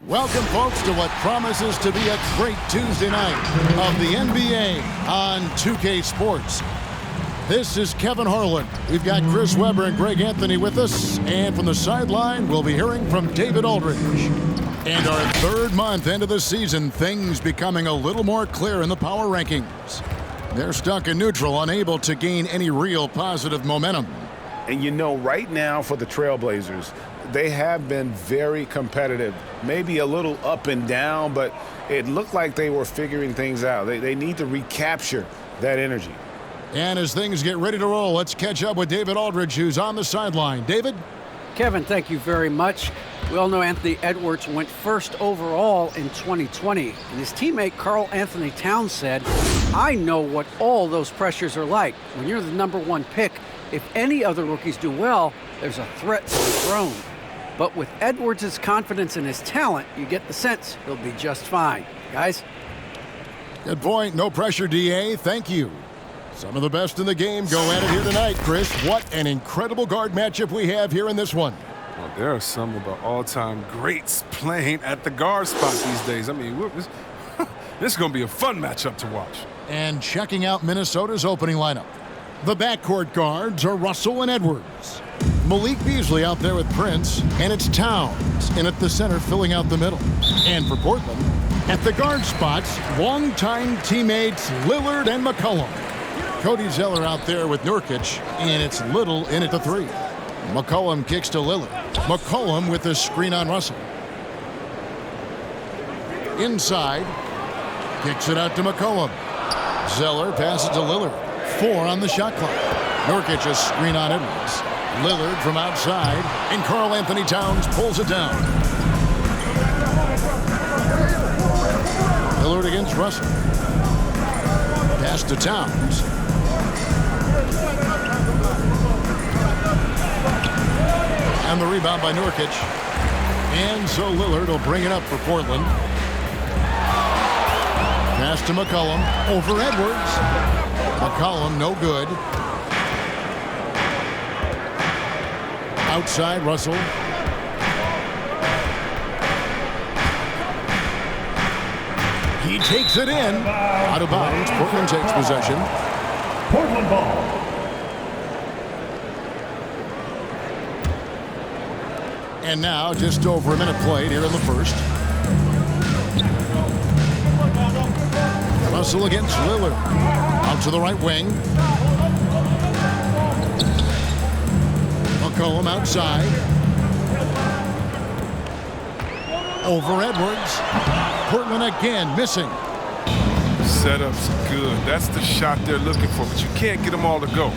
Welcome, folks, to what promises to be a great Tuesday night of the NBA on 2K Sports. This is Kevin Harlan. We've got Chris Webber and Greg Anthony with us. And from the sideline, we'll be hearing from David Aldridge. And our third month into the season, things becoming a little more clear in the power rankings. They're stuck in neutral, unable to gain any real positive momentum. And you know, right now for the Trailblazers, they have been very competitive. Maybe a little up and down, but it looked like they were figuring things out. They need to recapture that energy. And as things get ready to roll, let's catch up with David Aldridge, who's on the sideline. David? Kevin, thank you very much. We all know Anthony Edwards went first overall in 2020, and his teammate Karl Anthony Towns said, "I know what all those pressures are like. When you're the #1 pick, if any other rookies do well, there's a threat to the throne." But with Edwards' confidence in his talent, you get the sense he'll be just fine. Guys? Good point. No pressure, DA. Thank you. Some of the best in the game go at it here tonight, Chris. What an incredible guard matchup we have here in this one. Well, there are some of the all-time greats playing at the guard spot these days. I mean, this is going to be a fun matchup to watch. And checking out Minnesota's opening lineup. The backcourt guards are Russell and Edwards. Malik Beasley out there with Prince, and it's Towns in at the center filling out the middle. And for Portland, at the guard spots, longtime teammates Lillard and McCollum. Cody Zeller out there with Nurkic, and it's Little in at the 3. McCollum kicks to Lillard. McCollum with the screen on Russell. Inside, kicks it out to McCollum. Zeller passes to Lillard. 4 on the shot clock. Nurkic a screen on Edwards. Lillard from outside, and Karl Anthony Towns pulls it down. Lillard against Russell. Pass to Towns. And the rebound by Nurkic. And so Lillard will bring it up for Portland. Pass to McCollum. Over Edwards. McCollum no good. Outside Russell. He takes it in. Out of bounds. Portland takes possession. Portland ball. And now just over a minute played here in the first. Russell against Lillard. Out to the right wing. McCollum outside. Over Edwards. Portland again missing. Setup's good. That's the shot they're looking for, but you can't get them all to go.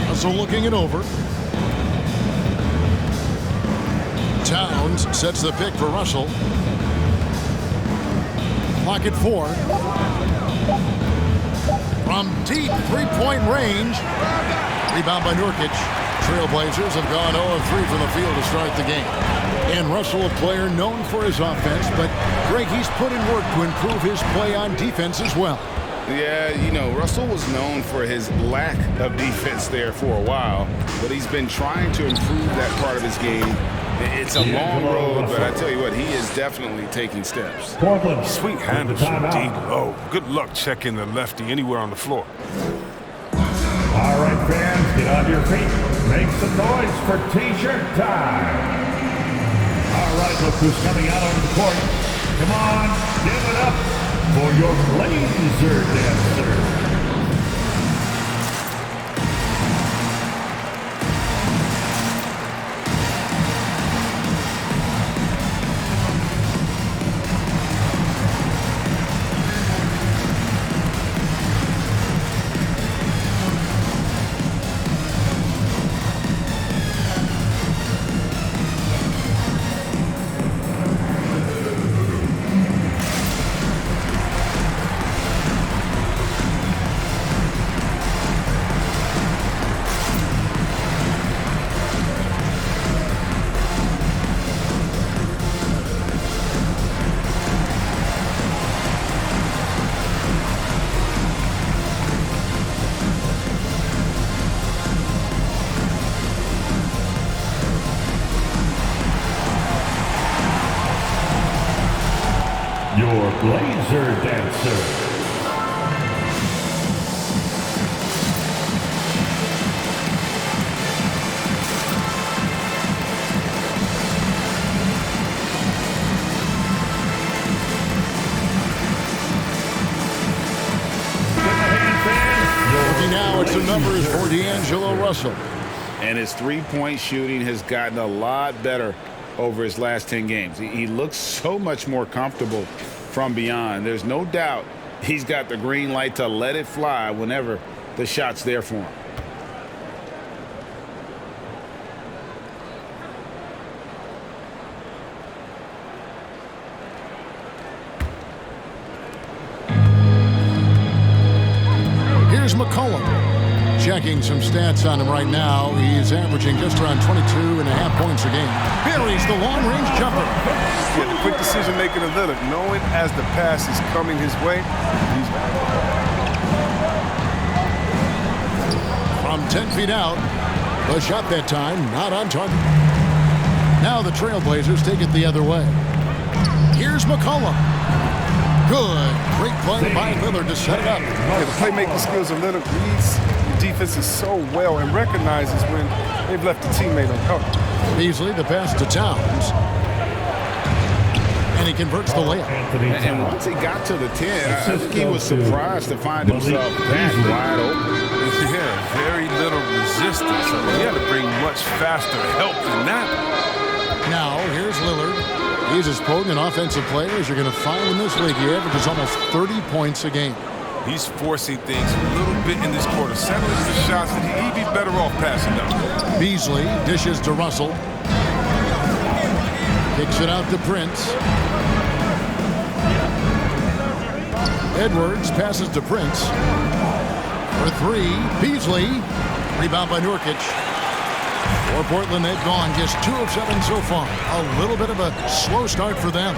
Russell looking it over. Towns sets the pick for Russell. Clock at 4. From deep three-point range. Rebound by Nurkic. Trailblazers have gone 0-3 from the field to start the game. And Russell, a player known for his offense, but Greg, he's put in work to improve his play on defense as well. Yeah, you know, Russell was known for his lack of defense there for a while, but he's been trying to improve that part of his game. It's a long road, but I tell you what, he is definitely taking steps. Sweet handles from D low. Good luck checking the lefty anywhere on the floor. All right, fans, get on your feet. Make some noise for T-shirt time. All right, look who's coming out on the court. Come on, give it up for your laser dancer. Blazer Dancer. Now it's the numbers for D'Angelo Russell. And his three-point shooting has gotten a lot better over his last 10 games. He looks so much more comfortable from beyond. There's no doubt he's got the green light to let it fly whenever the shot's there for him. Here's McCollum. Checking some stats on him right now. He's averaging just around 22.5 points a game. Buries the long-range jumper. Yeah, the quick decision-making of Lillard, knowing as the pass is coming his way. From 10 feet out, the shot that time not on target. Now the Trailblazers take it the other way. Here's McCollum. Good. Great play by Lillard to set it up. Yeah, the playmaking skills of Lillard reads the defenses so well and recognizes when they've left a teammate uncovered. Beasley, the pass to Towns. And he converts the layup. And once he got to the 10, I think he was surprised to find himself that wide open. Yeah, very little resistance. I mean, he had to bring much faster help than that. Now, here's Lillard. He's as potent an offensive player as you're going to find in this league. He averages almost 30 points a game. He's forcing things a little bit in this quarter, settling the shots that he'd be better off passing up. Beasley dishes to Russell. Kicks it out to Prince. Edwards passes to Prince. For three, Beasley. Rebound by Nurkic. For Portland, they've gone just 2 of 7 so far. A little bit of a slow start for them.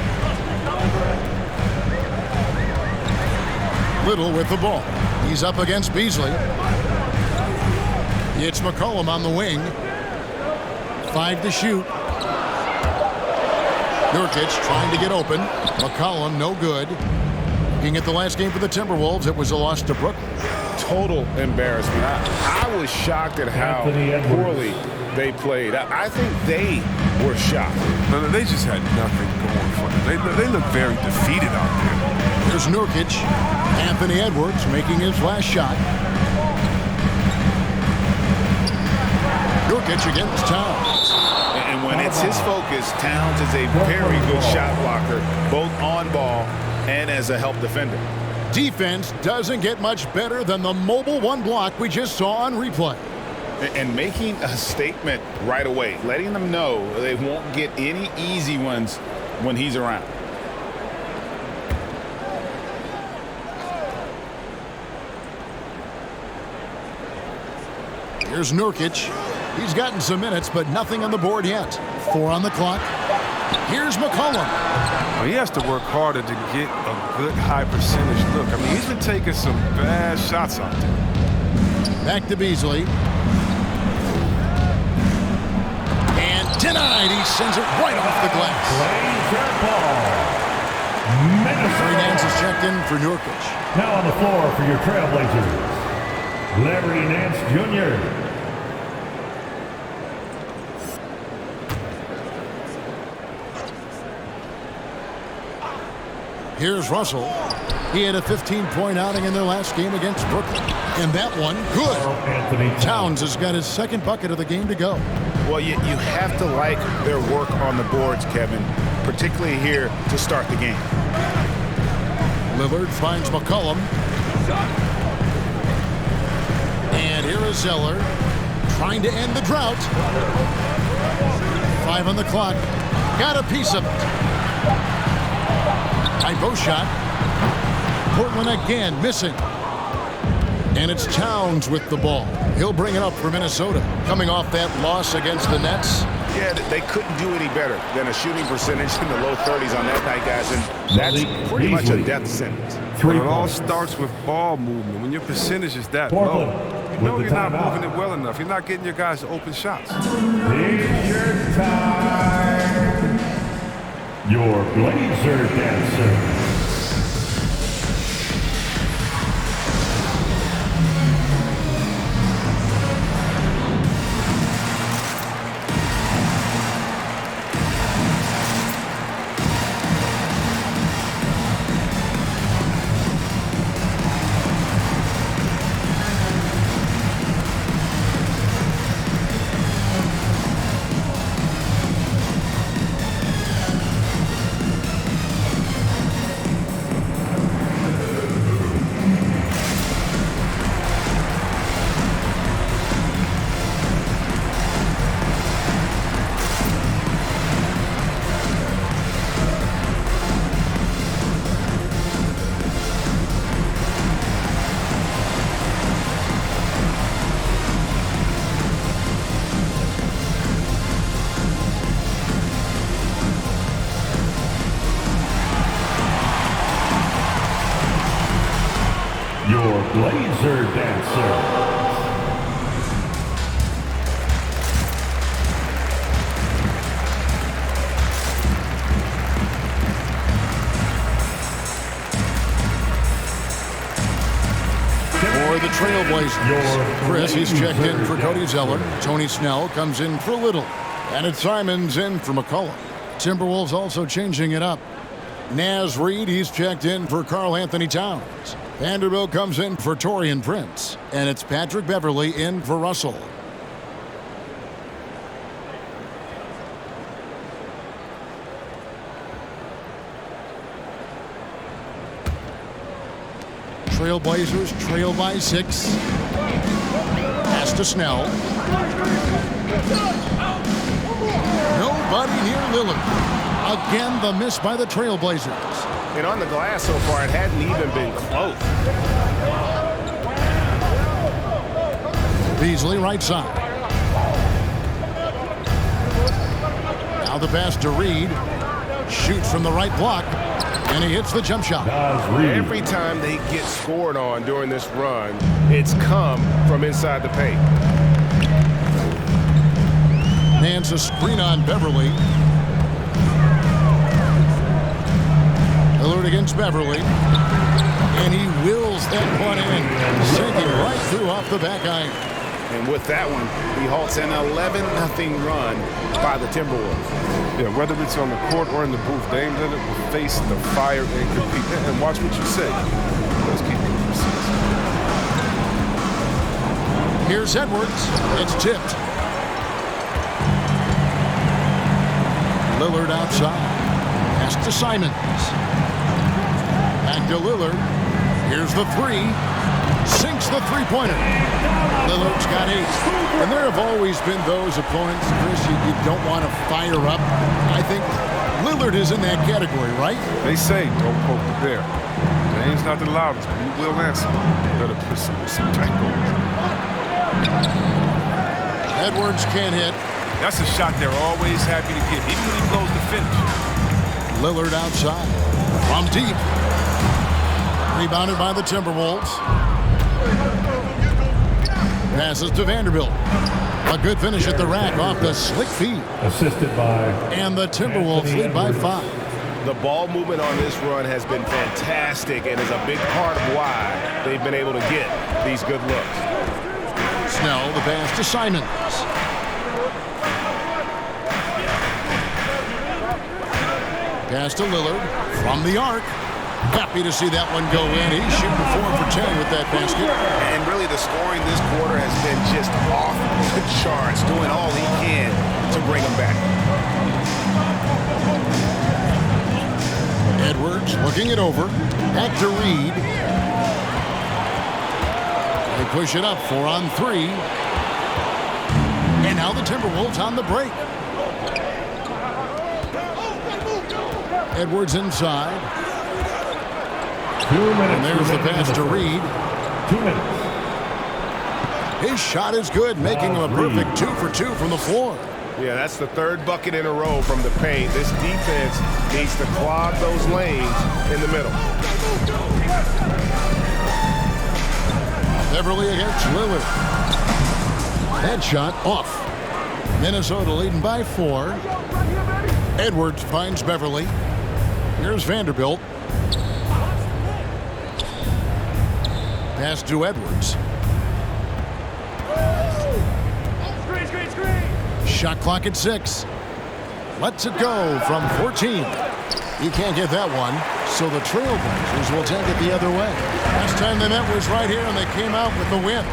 Little with the ball. He's up against Beasley. It's McCollum on the wing. 5 to shoot. Nurkic trying to get open. McCollum no good. Looking at the last game for the Timberwolves, it was a loss to Brooklyn. Total embarrassment. I was shocked at how poorly they played. I think they were shocked. No, they just had nothing going for them. They look very defeated out there. There's Nurkic. Anthony Edwards making his last shot. Nurkic against Towns. And when it's his focus, Towns is a very good shot blocker, both on ball and as a help defender. Defense doesn't get much better than the mobile one block we just saw on replay. And making a statement right away, letting them know they won't get any easy ones when he's around. Here's Nurkic. He's gotten some minutes, but nothing on the board yet. 4 on the clock. Here's McCollum. Well, he has to work harder to get a good high percentage look. I mean, he's been taking some bad shots out there. Back to Beasley. And denied. He sends it right off the glass. Larry Nance is checked in for Nurkic. Now on the floor for your Trailblazers, Larry Nance Jr. Here's Russell. He had a 15-point outing in their last game against Brooklyn. And that one, good. Towns has got his second bucket of the game to go. Well, you have to like their work on the boards, Kevin, particularly here to start the game. Lillard finds McCollum. And here is Zeller trying to end the drought. 5 on the clock. Got a piece of it. Typo shot. Portland again missing. And it's Towns with the ball. He'll bring it up for Minnesota. Coming off that loss against the Nets. Yeah, they couldn't do any better than a shooting percentage in the low 30s on that night, guys. And that's pretty much a death sentence. It all starts with ball movement. When your percentage is that low, you know you're not moving it well enough. You're not getting your guys to open shots. T-shirt time. Your Blazer Dancer. Chris, he's checked in for Cody Zeller. Tony Snell comes in for Little. And it's Simons in for McCullough. Timberwolves also changing it up. Naz Reid, he's checked in for Karl Anthony Towns. Vanderbilt comes in for Taurean Prince. And it's Patrick Beverley in for Russell. Trailblazers trail by 6. Pass to Snell. Nobody near Lillard. Again, the miss by the Trailblazers. And on the glass so far, it hadn't even been close. Beasley right side. Now the pass to Reed. Shoots from the right block. And he hits the jump shot. Every time they get scored on during this run, it's come from inside the paint. Hands a screen on Beverley. Lillard against Beverley. And he wills that one in. Sinking right through off the back iron. And with that one, he halts an 11-0 run by the Timberwolves. Yeah, whether it's on the court or in the booth, Dame Lillard will face the fire and compete. And watch what you say. Let's keep it precise. Here's Edwards. It's tipped. Lillard outside. Pass to Simons. Back to Lillard. Here's the three. Sinks the three-pointer. Lillard's got 8. And there have always been those opponents, Chris, you don't want to fire up. I think Lillard is in that category, right? They say don't poke the bear. Dame's not the loudest, but he will answer. Better put some respect on it. Edwards can't hit. That's a shot they're always happy to get, even when he blows the finish. Lillard outside. From deep. Rebounded by the Timberwolves. Passes to Vanderbilt. A good finish at the rack off the slick feed. Assisted by... And the Timberwolves lead by 5. The ball movement on this run has been fantastic and is a big part of why they've been able to get these good looks. Snell, the pass to Simons. Pass to Lillard from the arc. Happy to see that one go in. He's shooting 4 for 10 with that basket. And really the scoring this quarter has been just off the charts, doing all he can to bring them back. Edwards looking it over. Back to Reed. They push it up 4 on 3. And now the Timberwolves on the break. Edwards inside. 2 minutes. And there's the pass to Reed. 2 minutes. His shot is good, making him a perfect 2 for 2 from the floor. Yeah, that's the 3rd bucket in a row from the paint. This defense needs to clog those lanes in the middle. Beverley against Lillard. That shot off. Minnesota leading by 4. Edwards finds Beverley. Here's Vanderbilt. Pass to Edwards. Shot clock at 6. Lets it go from 14. He can't get that one, so the Trailblazers will take it the other way. Last time they met was right here, and they came out with the win.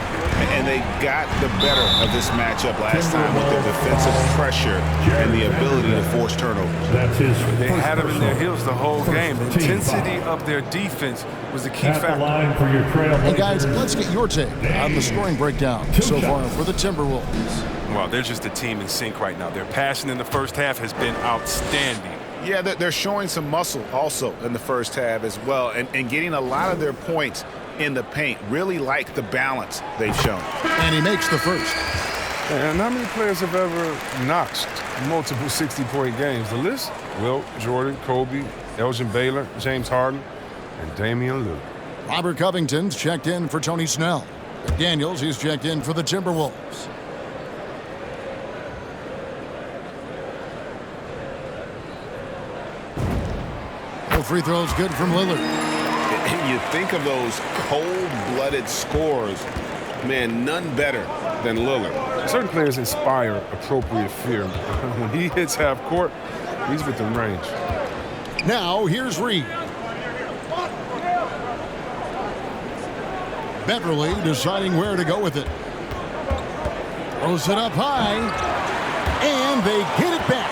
And they got the better of this matchup last time with their defensive pressure and the ability to force turnovers. That's his. They had them in their heels the whole game. The intensity of their defense was the key At the factor. line for your Trailblazers. Hey guys, let's get your take on the scoring breakdown so far for the Timberwolves. Well, they're just a team in sync right now. Their passing in the first half has been outstanding. Yeah, they're showing some muscle also in the first half as well, and getting a lot of their points in the paint. Really like the balance they've shown. And he makes the first. And how many players have ever notched multiple 60-point games? The list? Wilt, Jordan, Kobe, Elgin Baylor, James Harden, and Damian Lillard. Robert Covington's checked in for Tony Snell. Daniels, he's checked in for the Timberwolves. No free throws good from Lillard. You think of those cold-blooded scorers Man, none better than Lillard. Certain players inspire appropriate fear. When he hits half court, he's within range. Now, here's Reed. Beverly deciding where to go with it. Throws it up high, and they get it back.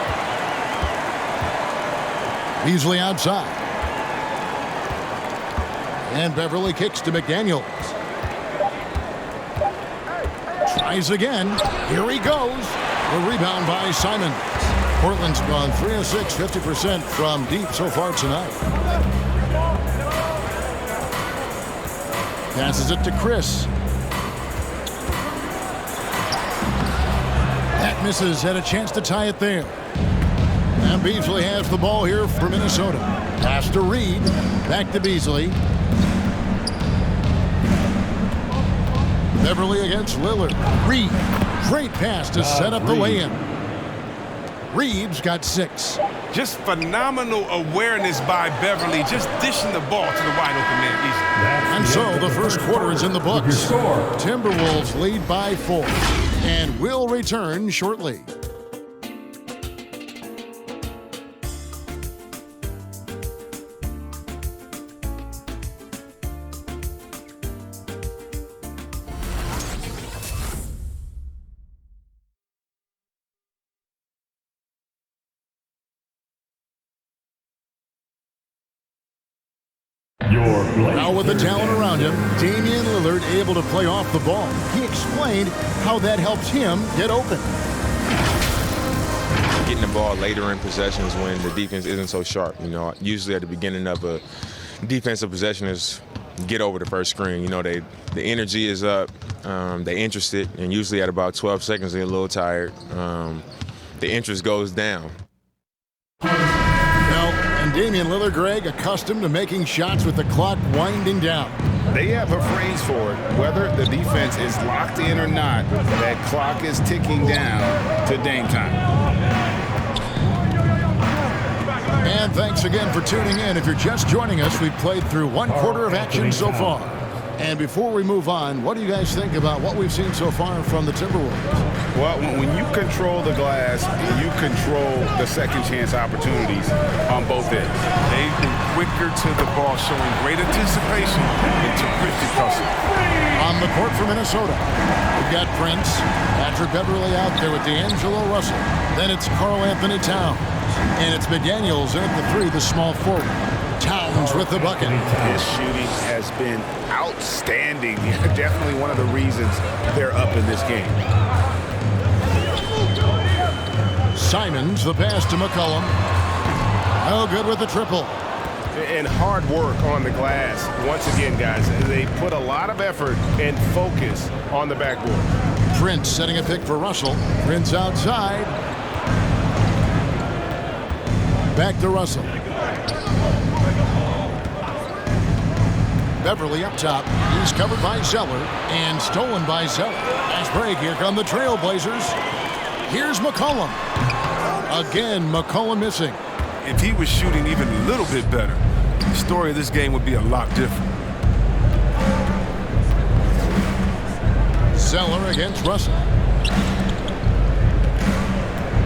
Beasley outside. And Beverly kicks to McDaniels. Tries again. Here he goes. The rebound by Simons. Portland's gone 3 of 6, 50% from deep so far tonight. Passes it to Chris. That misses. Had a chance to tie it there. And Beasley has the ball here for Minnesota. Pass to Reed. Back to Beasley. Beverly against Lillard. Reed. Great pass to set up the lay-in. Reed's got 6. Just phenomenal awareness by Beverly, just dishing the ball to the wide open man easily. And so the first quarter is in the books. Timberwolves lead by 4 and will return shortly. Now with the talent around him, Damian Lillard able to play off the ball. He explained how that helps him get open. Getting the ball later in possessions when the defense isn't so sharp. You know, usually at the beginning of a defensive possession is get over the first screen. You know, the energy is up, they're interested, and usually at about 12 seconds they're a little tired. The interest goes down. And Damian Lillard, Greg, accustomed to making shots with the clock winding down. They have a phrase for it. Whether the defense is locked in or not, that clock is ticking down to Dame time. And thanks again for tuning in. If you're just joining us, we've played through 1 quarter of action so far. And before we move on, what do you guys think about what we've seen so far from the Timberwolves? Well, when you control the glass, you control the second chance opportunities on both ends. They've been quicker to the ball, showing great anticipation and terrific hustle. On the court for Minnesota, we've got Prince, Patrick Beverly out there with D'Angelo Russell. Then it's Karl Anthony Towns. And it's McDaniels in at the 3, the small forward. Towns with the bucket. His shooting has been outstanding. Definitely one of the reasons they're up in this game. Simons, the pass to McCollum. Oh, good with the triple. And hard work on the glass. Once again, guys, they put a lot of effort and focus on the backboard. Prince setting a pick for Russell. Prince outside. Back to Russell. Beverly up top. He's covered by Zeller and stolen by Zeller. Nice break. Here come the Trailblazers. Here's McCollum. Again, McCollum missing. If he was shooting even a little bit better, the story of this game would be a lot different. Zeller against Russell.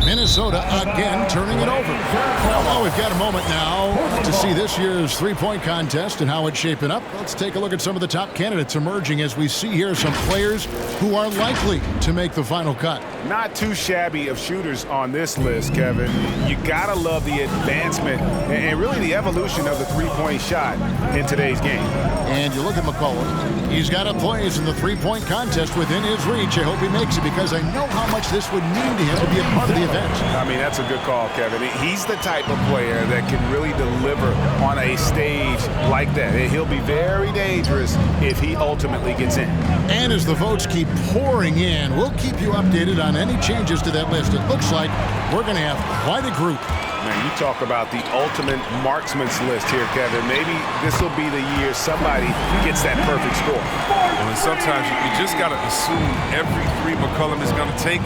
Minnesota again turning it over. Well, we've got a moment now to see this year's three-point contest and how it's shaping up. Let's take a look at some of the top candidates emerging as we see here some players who are likely to make the final cut. Not too shabby of shooters on this list, Kevin. You gotta love the advancement and really the evolution of the three-point shot in today's game. And you look at McCollum. He's got a place in the three-point contest within his reach. I hope he makes it because I know how much this would mean to him to be a part of the event. I mean, that's a good call, Kevin. He's the type of player that can really deliver on a stage like that. He'll be very dangerous if he ultimately gets in. And as the votes keep pouring in, we'll keep you updated on any changes to that list. It looks like we're going to have quite a group. Man, you talk about the ultimate marksman's list here, Kevin. Maybe this will be the year somebody gets that perfect score. Well, and sometimes you just got to assume every three McCollum is going to take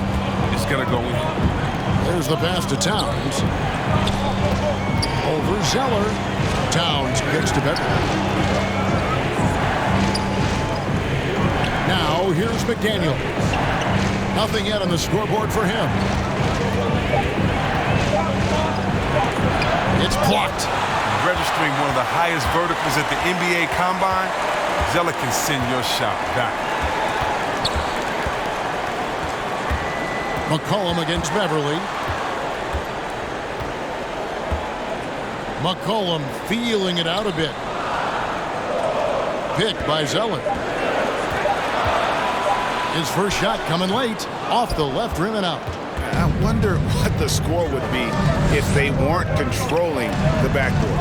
is going to go in. There's the pass to Towns. Over Zeller. Towns kicks to Beverly. Now So here's McDaniel. Nothing yet on the scoreboard for him. It's blocked. Registering one of the highest verticals at the NBA Combine, Zeller can send your shot back. McCollum against Beverly. McCollum feeling it out a bit. Picked by Zeller. His first shot coming late. Off the left rim and out. I wonder what the score would be if they weren't controlling the backboard.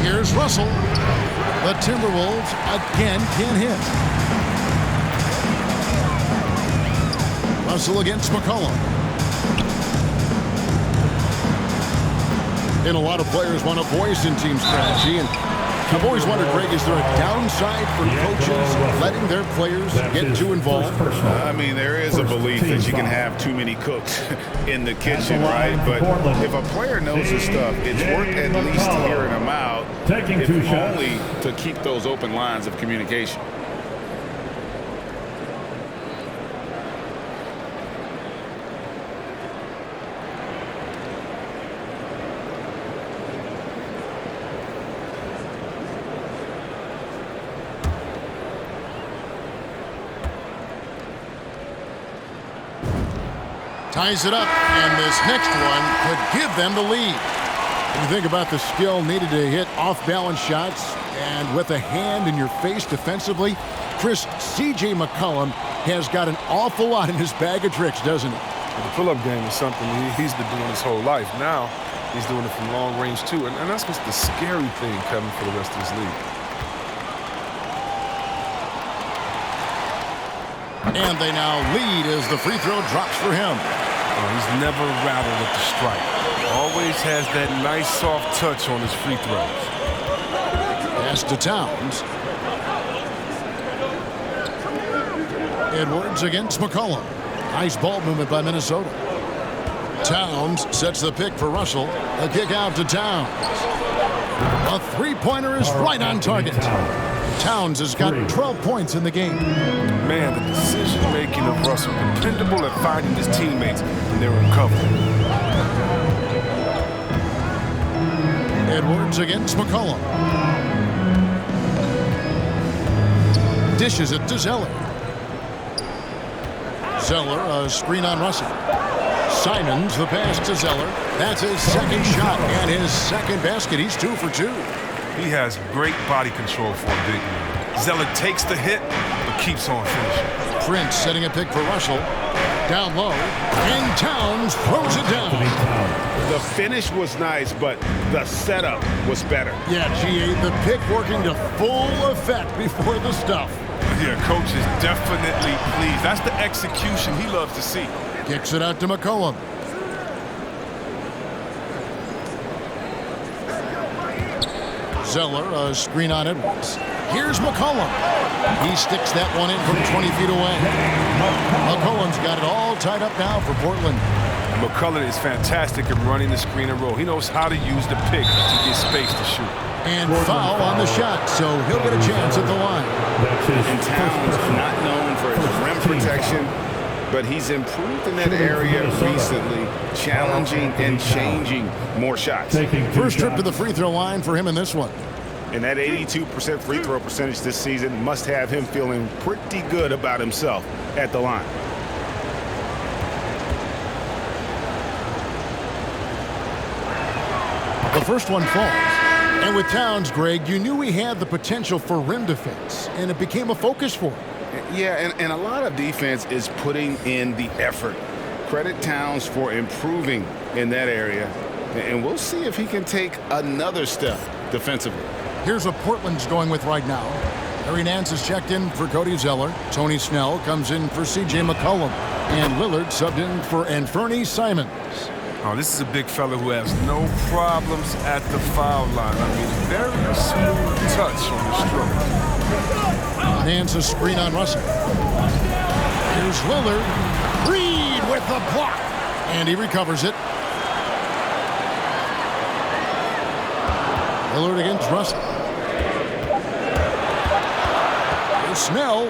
Here's Russell. The Timberwolves again can't hit. Russell against McCollum. And a lot of players want a voice in team strategy. And I've always wondered, Greg, is there a downside for coaches letting their players get too involved? I mean, there is a belief that you can have too many cooks in the kitchen, right? But if a player knows his stuff, it's worth at least hearing them out, if only to keep those open lines of communication. Ties it up, and this next one could give them the lead. When you think about the skill needed to hit off-balance shots and with a hand in your face defensively, Chris, C.J. McCollum has got an awful lot in his bag of tricks, doesn't he? The pull-up game is something he's been doing his whole life. Now he's doing it from long range too, and that's what's the scary thing, Kevin, for the rest of this league. And they now lead as the free throw drops for him. He's never rattled at the strike. Always has that nice soft touch on his free throws. Pass to Towns. Edwards against McCollum. Nice ball movement by Minnesota. Towns sets the pick for Russell. A kick out to Towns. A three-pointer is right on target. Towns has got 12 points in the game. Man, the decision-making of Russell, dependable at finding his teammates when they're in cover. Edwards against McCollum. Dishes it to Zeller. Zeller, a screen on Russell. Simons, the pass to Zeller. That's his second shot and his second basket. He's 2 for 2. He has great body control for a big man. Zeller takes the hit, but keeps on finishing. Prince setting a pick for Russell. Down low, and Towns throws it down. The finish was nice, but the setup was better. Yeah, G.A., the pick working to full effect before the stuff. Yeah, coach is definitely pleased. That's the execution he loves to see. Kicks it out to McCollum. Zeller, a screen on Edwards. Here's McCollum. He sticks that one in from 20 feet away. McCollum's got it all tied up now for Portland. McCollum is fantastic at running the screen and roll. He knows how to use the pick to get space to shoot. And foul on the shot, so he'll get a chance at the line. And Towns not known for his rim protection, but he's improved in that area recently, challenging and changing more shots. First trip to the free throw line for him in this one. And that 82% free throw percentage this season must have him feeling pretty good about himself at the line. The first one falls. And with Towns, Greg, you knew he had the potential for rim defense, and it became a focus for him. Yeah, and a lot of defense is putting in the effort. Credit Towns for improving in that area, and we'll see if he can take another step defensively. Here's what Portland's going with right now. Harry Nance is checked in for Cody Zeller. Tony Snell comes in for C.J. McCollum. And Lillard subbed in for Anthony Simons. Oh, this is a big fella who has no problems at the foul line. I mean, very smooth touch on the stroke. Nance a screen on Russell. Here's Lillard. Reed with the block. And he recovers it. Lillard against Russell. Snell.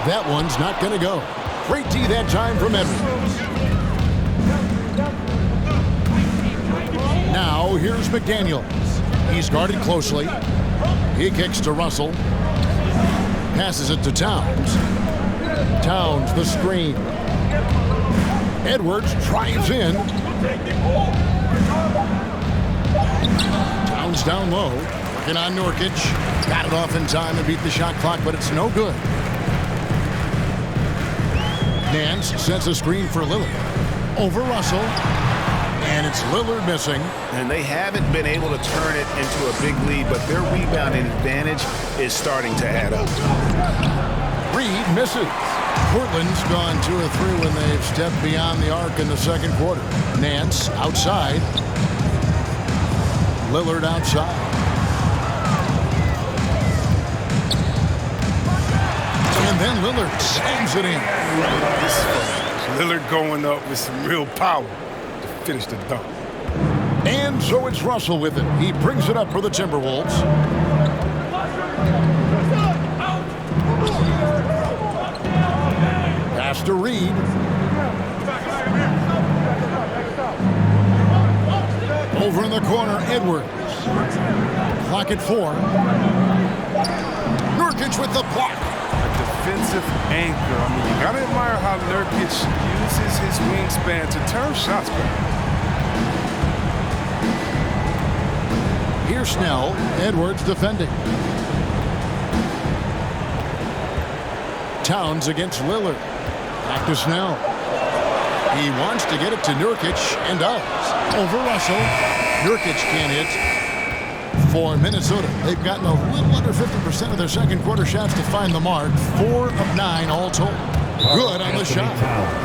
That one's not going to go. Great D that time from Edwards. Now here's McDaniels. He's guarded closely. He kicks to Russell. Passes it to Towns. Towns the screen. Edwards drives in. Towns down low. Working on Nurkic. Got it off in time to beat the shot clock, but it's no good. Nance sets a screen for Lillard. Over Russell. And it's Lillard missing. And they haven't been able to turn it into a big lead, but their rebounding advantage is starting to add up. Reed misses. Portland's gone 2 of 3 when they've stepped beyond the arc in the second quarter. Nance outside. Lillard outside. And then Lillard slams it in. Lillard going up with some real power to finish the dunk. And so it's Russell with it. He brings it up for the Timberwolves. Pass to Reed. Over in the corner, Edwards. Clock at 4. Nurkic with the block. Defensive anchor. I mean, you gotta admire how Nurkic uses his wingspan to turn shots back. Here's Snell. Edwards defending. Towns against Lillard. Back to Snell. He wants to get it to Nurkic and does. Over Russell. Nurkic can't hit. For Minnesota, they've gotten a little under 50% of their second quarter shots to find the mark. 4 of 9 all told. Good on the shot.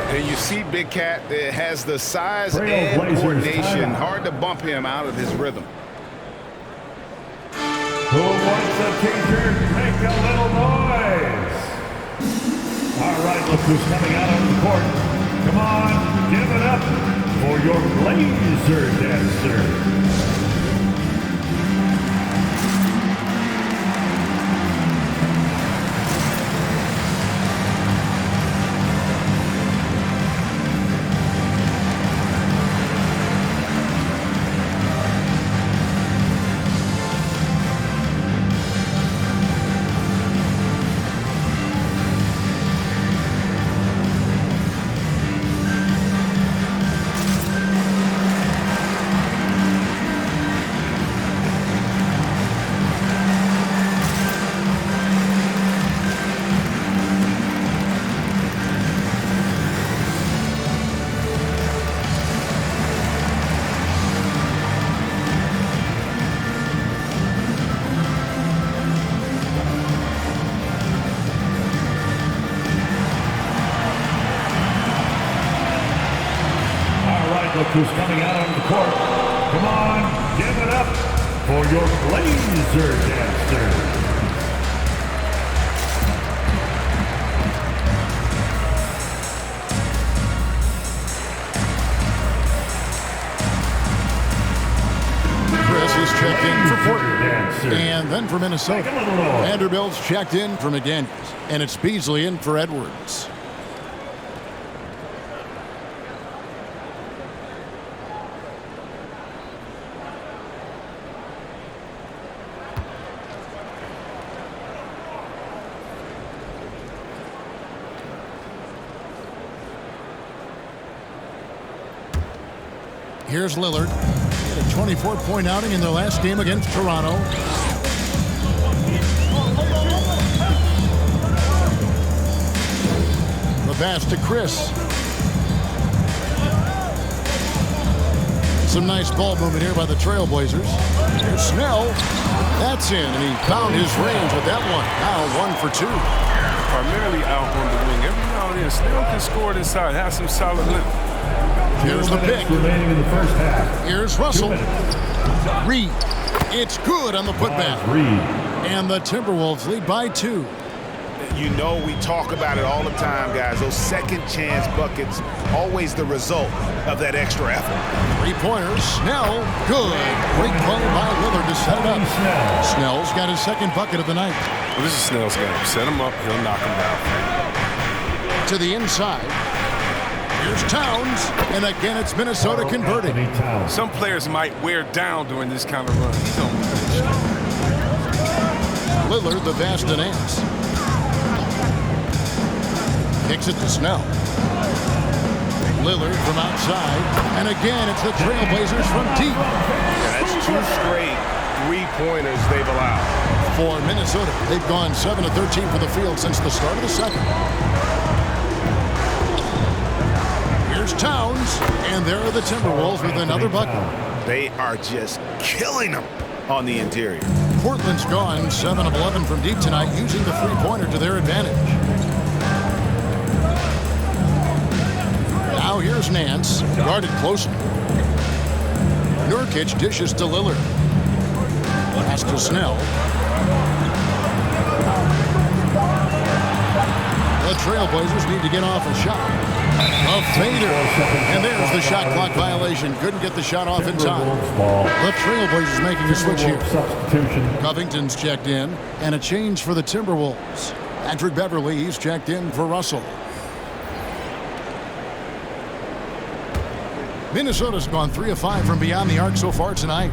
And you see Big Cat has the size and coordination. Hard to bump him out of his rhythm. Who wants a t-shirt? Make a little noise. All right, look who's coming out on the court. Come on, give it up for your laser dancer. Look who's coming out on the court. Come on, give it up for your laser dancer. Chris is checked in for Portland. And then for Minnesota. Vanderbilt's checked in for McDaniels. And it's Beasley in for Edwards. Here's Lillard. He had a 24-point outing in their last game against Toronto. The pass to Chris. Some nice ball movement here by the Trailblazers. Here's Snell. That's in, and he found his range with that one. Now 1 for 2. Primarily out on the wing. Every now and then, Snell can score it inside, have some solid length. Here's the pick. Remaining in the first half. Here's Russell. Reed. It's good on the putback. Reed. And the Timberwolves lead by 2. You know we talk about it all the time, guys. Those second chance buckets, always the result of that extra effort. Three-pointers, Snell, good. Great play by Lillard to set it up. Snell's got his second bucket of the night. Well, this is Snell's game. Set him up, he'll knock him down. To the inside. Here's Towns, and again it's Minnesota converting. Some players might wear down during this kind of run. He's on the bench. Lillard, the vast dance. Kicks it to Snell. Lillard from outside, and again it's the Trailblazers from deep. Yeah, that's 2 straight three-pointers they've allowed. For Minnesota, they've gone 7 of 13 for the field since the start of the second. Here's Towns, and there are the Timberwolves with another bucket. They are just killing them on the interior. Portland's gone 7 of 11 from deep tonight, using the three-pointer to their advantage. Now here's Nance, guarded closely. Nurkic dishes to Lillard. Pass to Snell. The Trailblazers need to get off a shot. A fader. And there's the shot clock violation. Couldn't get the shot off in time. The Trailblazers making a switch here. Covington's checked in, and a change for the Timberwolves. Patrick Beverly, he's checked in for Russell. Minnesota's gone 3 of 5 from beyond the arc so far tonight.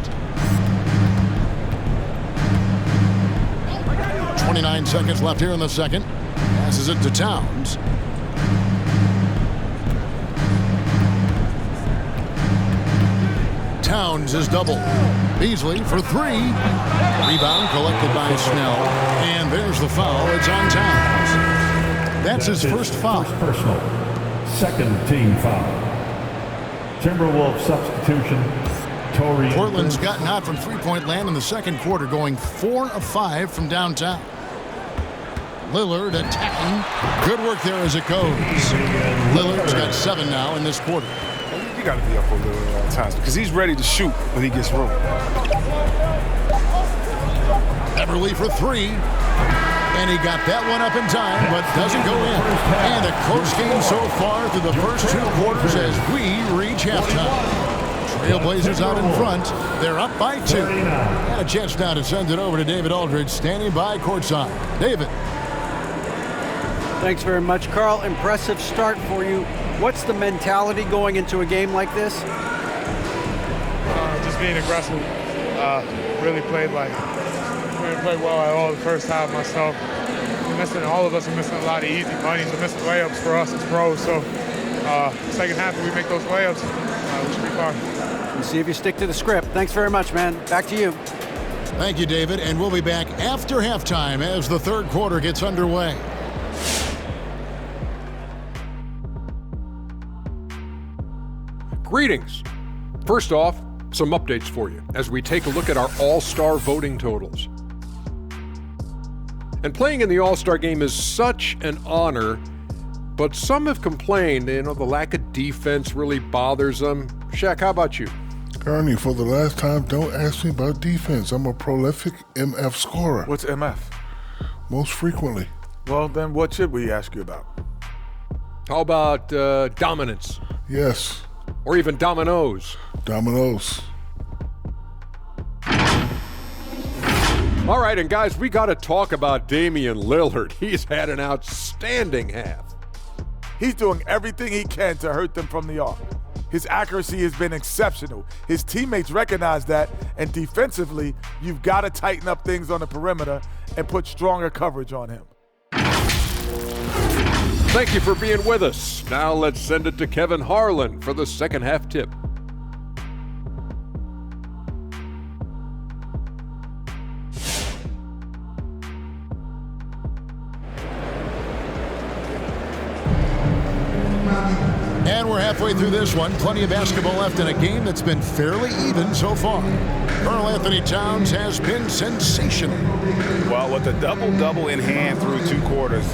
29 seconds left here in the second. Passes it to Towns. Towns is double. Beasley for 3. Rebound collected by Snell. And there's the foul. It's on Towns. That's his first foul. Personal. Second team foul. Timberwolves substitution. Portland's gotten hot from three-point land in the second quarter, going 4 of 5 from downtown. Lillard attacking. Good work there as it goes. Lillard's got 7 now in this quarter. You got to be up on Lillard at all times because he's ready to shoot when he gets room. Beverly for 3. And he got that one up in time, but doesn't go in. And a close game so far through the first 2 quarters as we reach halftime. Trailblazers out in front. They're up by 2. And a chance now to send it over to David Aldridge, standing by courtside. David. Thanks very much, Carl. Impressive start for you. What's the mentality going into a game like this? Just being aggressive. Really played well at all the first half myself. All of us are missing a lot of easy monies. We're missing layups for us as pros. So second half, if we make those layups, we should be fine. We'll see if you stick to the script. Thanks very much, man. Back to you. Thank you, David. And we'll be back after halftime as the third quarter gets underway. Greetings. First off, some updates for you as we take a look at our All-Star voting totals. And playing in the All-Star game is such an honor, but some have complained, the lack of defense really bothers them. Shaq, how about you? Ernie, for the last time, don't ask me about defense. I'm a prolific MF scorer. What's MF? Most frequently. Well, then what should we ask you about? How about dominance? Yes. Or even dominoes? Dominoes. All right, and guys, we got to talk about Damian Lillard. He's had an outstanding half. He's doing everything he can to hurt them from the arc. His accuracy has been exceptional. His teammates recognize that, and defensively, you've got to tighten up things on the perimeter and put stronger coverage on him. Thank you for being with us. Now let's send it to Kevin Harlan for the second half tip. And we're halfway through this one. Plenty of basketball left in a game that's been fairly even so far. Karl Anthony Towns has been sensational. Well, with a double-double in hand through 2 quarters,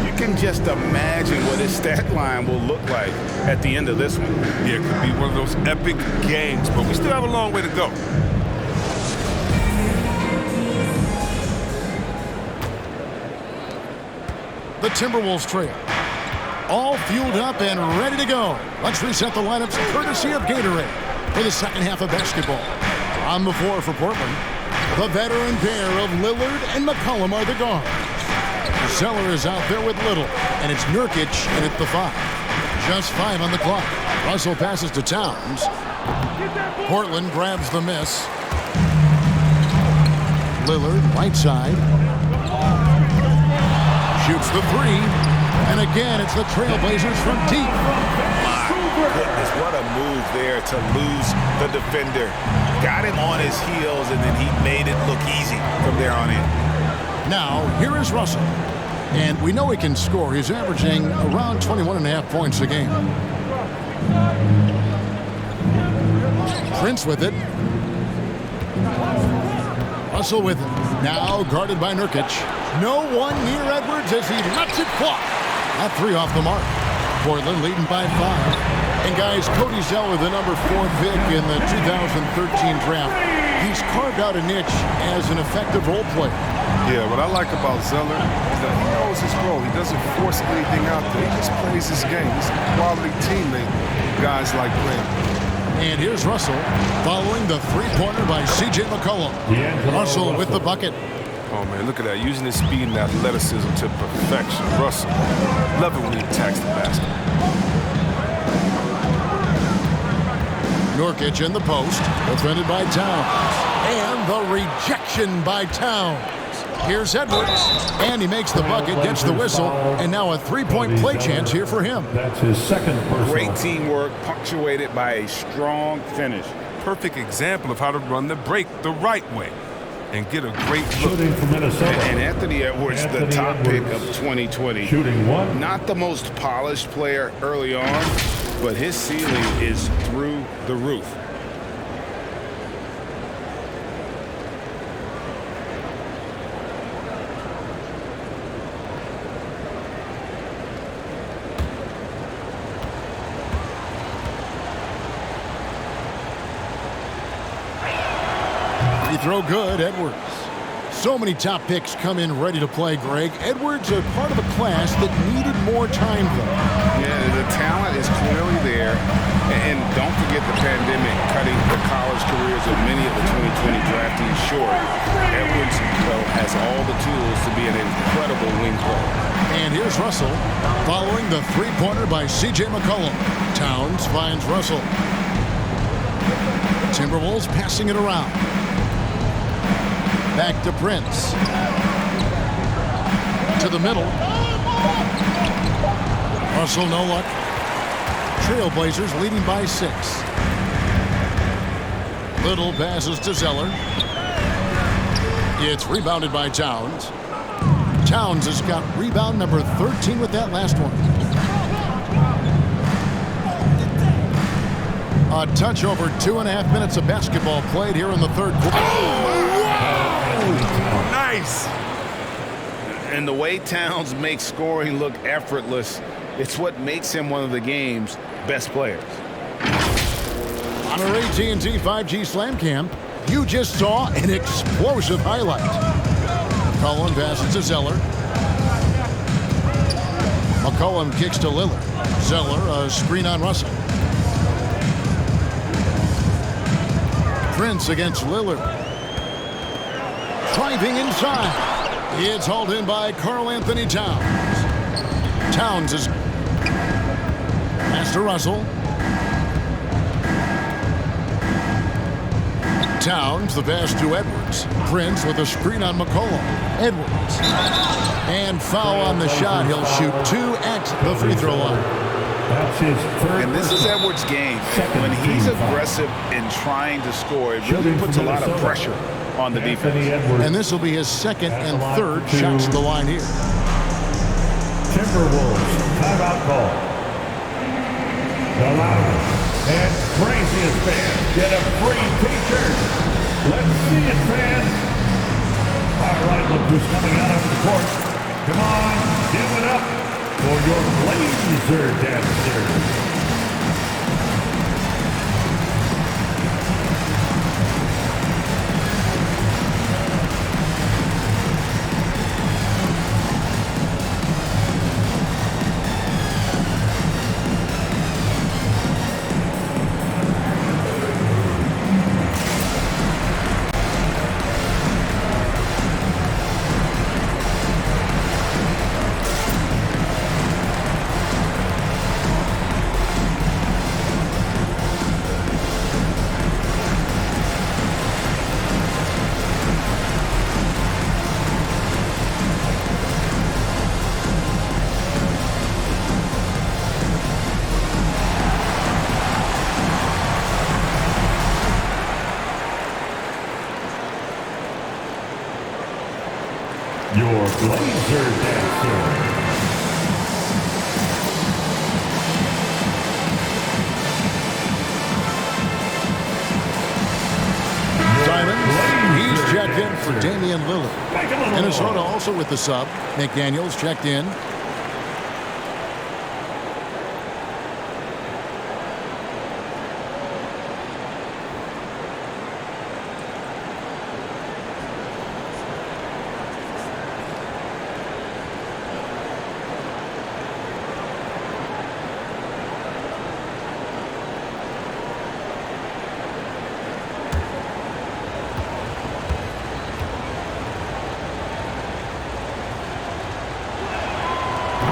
you can just imagine what his stat line will look like at the end of this one. Yeah, it could be one of those epic games, but we still have a long way to go. The Timberwolves trail. All fueled up and ready to go. Let's reset the lineups courtesy of Gatorade for the second half of basketball. On the floor for Portland, the veteran pair of Lillard and McCollum are the guards. Zeller is out there with Little, and it's Nurkic in at the 5. Just 5 on the clock. Russell passes to Towns. Portland grabs the miss. Lillard, right side. Shoots the 3. And again, it's the Trailblazers from deep. My goodness, what a move there to lose the defender. Got him on his heels, and then he made it look easy from there on in. Now, here is Russell. And we know he can score. He's averaging around 21.5 points a game. Prince with it. Russell with it. Now guarded by Nurkic. No one near Edwards as he lets it fly. That 3 off the mark. Portland leading by 5. And guys, Cody Zeller, the number 4 pick in the 2013 draft. He's carved out a niche as an effective role player. Yeah, what I like about Zeller is that he knows his role. He doesn't force anything out there. He just plays his game. He's a quality teammate. Guys like playing. And here's Russell following the 3-pointer by C.J. McCollum. Russell with the bucket. Oh, man, look at that. Using his speed and athleticism to perfection. Russell, love it when he attacks the basket. Nurkic in the post, defended by Towns. And the rejection by Towns. Here's Edwards, and he makes the bucket, gets the whistle, and now a 3-point play chance here for him. That's his second personal. Great teamwork, punctuated by a strong finish. Perfect example of how to run the break the right way and get a great look. Shooting from Minnesota. And Anthony Edwards, the top pick of 2020. Shooting 1. Not the most polished player early on, but his ceiling is through the roof. Throw good, Edwards. So many top picks come in ready to play, Greg. Edwards are part of a class that needed more time, though. Yeah, the talent is clearly there. And don't forget the pandemic cutting the college careers of many of the 2020 draftees short. Edwards, though, has all the tools to be an incredible wing player. And here's Russell following the 3-pointer by C.J. McCollum. Towns finds Russell. Timberwolves passing it around. Back to Prince. To the middle. Russell, no luck. Trailblazers leading by 6. Little passes to Zeller. It's rebounded by Towns. Towns has got rebound number 13 with that last one. A touch over 2.5 minutes of basketball played here in the third quarter. Nice. And the way Towns makes scoring look effortless, it's what makes him one of the game's best players. On our AT&T 5G Slam Cam, you just saw an explosive highlight. McCollum passes to Zeller. McCollum kicks to Lillard. Zeller, a screen on Russell. Prince against Lillard. Driving inside. It's hauled in by Karl-Anthony Towns. Towns is pass to Russell. Towns, the pass to Edwards. Prince with a screen on McCollum. Edwards. And foul on the shot. He'll shoot 2 at the free throw line. That's his third. And this is Edwards' game. When he's aggressive in trying to score, it really puts a lot of pressure on the defense. And this will be his second and third shots to the line here. Timberwolves timeout call. The loudest and craziest fans get a free t-shirt. Let's see it, fans. All right, look who's coming out of the court. Come on, give it up for your Blazer dancers. Laser Dancer. He's checked in for Damian Lillard. Minnesota also with the sub. McDaniels checked in.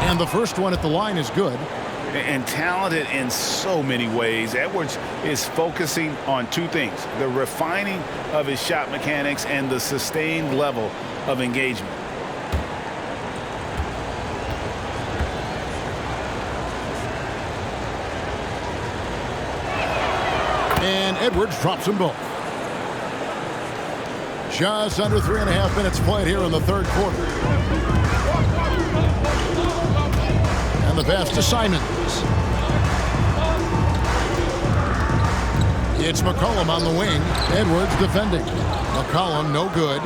And the first one at the line is good. And talented in so many ways. Edwards is focusing on two things: the refining of his shot mechanics and the sustained level of engagement. And Edwards drops them both. Just under 3.5 minutes played here in the third quarter. The pass to Simons. It's McCollum on the wing. Edwards defending. McCollum no good.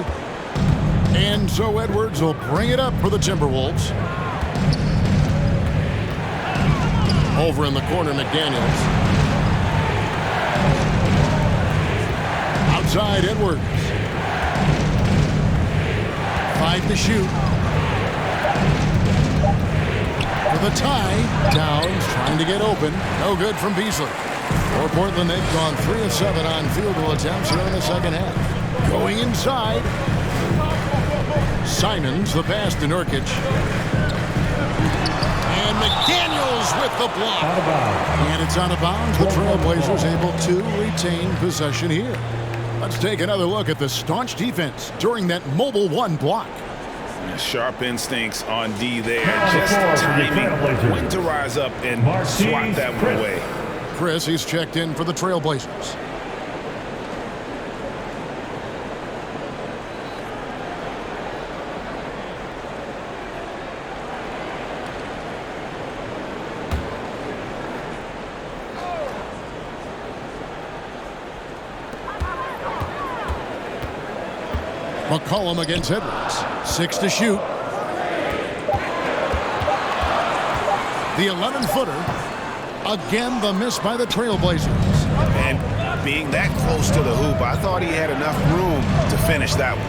And so Edwards will bring it up for the Timberwolves. Over in the corner, McDaniels. Outside, Edwards. 5 to shoot. For the tie, Downs trying to get open. No good from Beasley. For Portland, they've gone 3 of 7 on field goal attempts here in the second half. Going inside. Simons, the pass to Nurkic. And McDaniels with the block. And it's out of bounds. The Trailblazers able to retain possession here. Let's take another look at the staunch defense during that mobile one block. Sharp instincts on D there. Just timing when to rise up and swat that one away. Chris, he's checked in for the Trailblazers. McCollum against Edwards. 6 to shoot. The 11-footer. Again, the miss by the Trailblazers. And being that close to the hoop, I thought he had enough room to finish that one.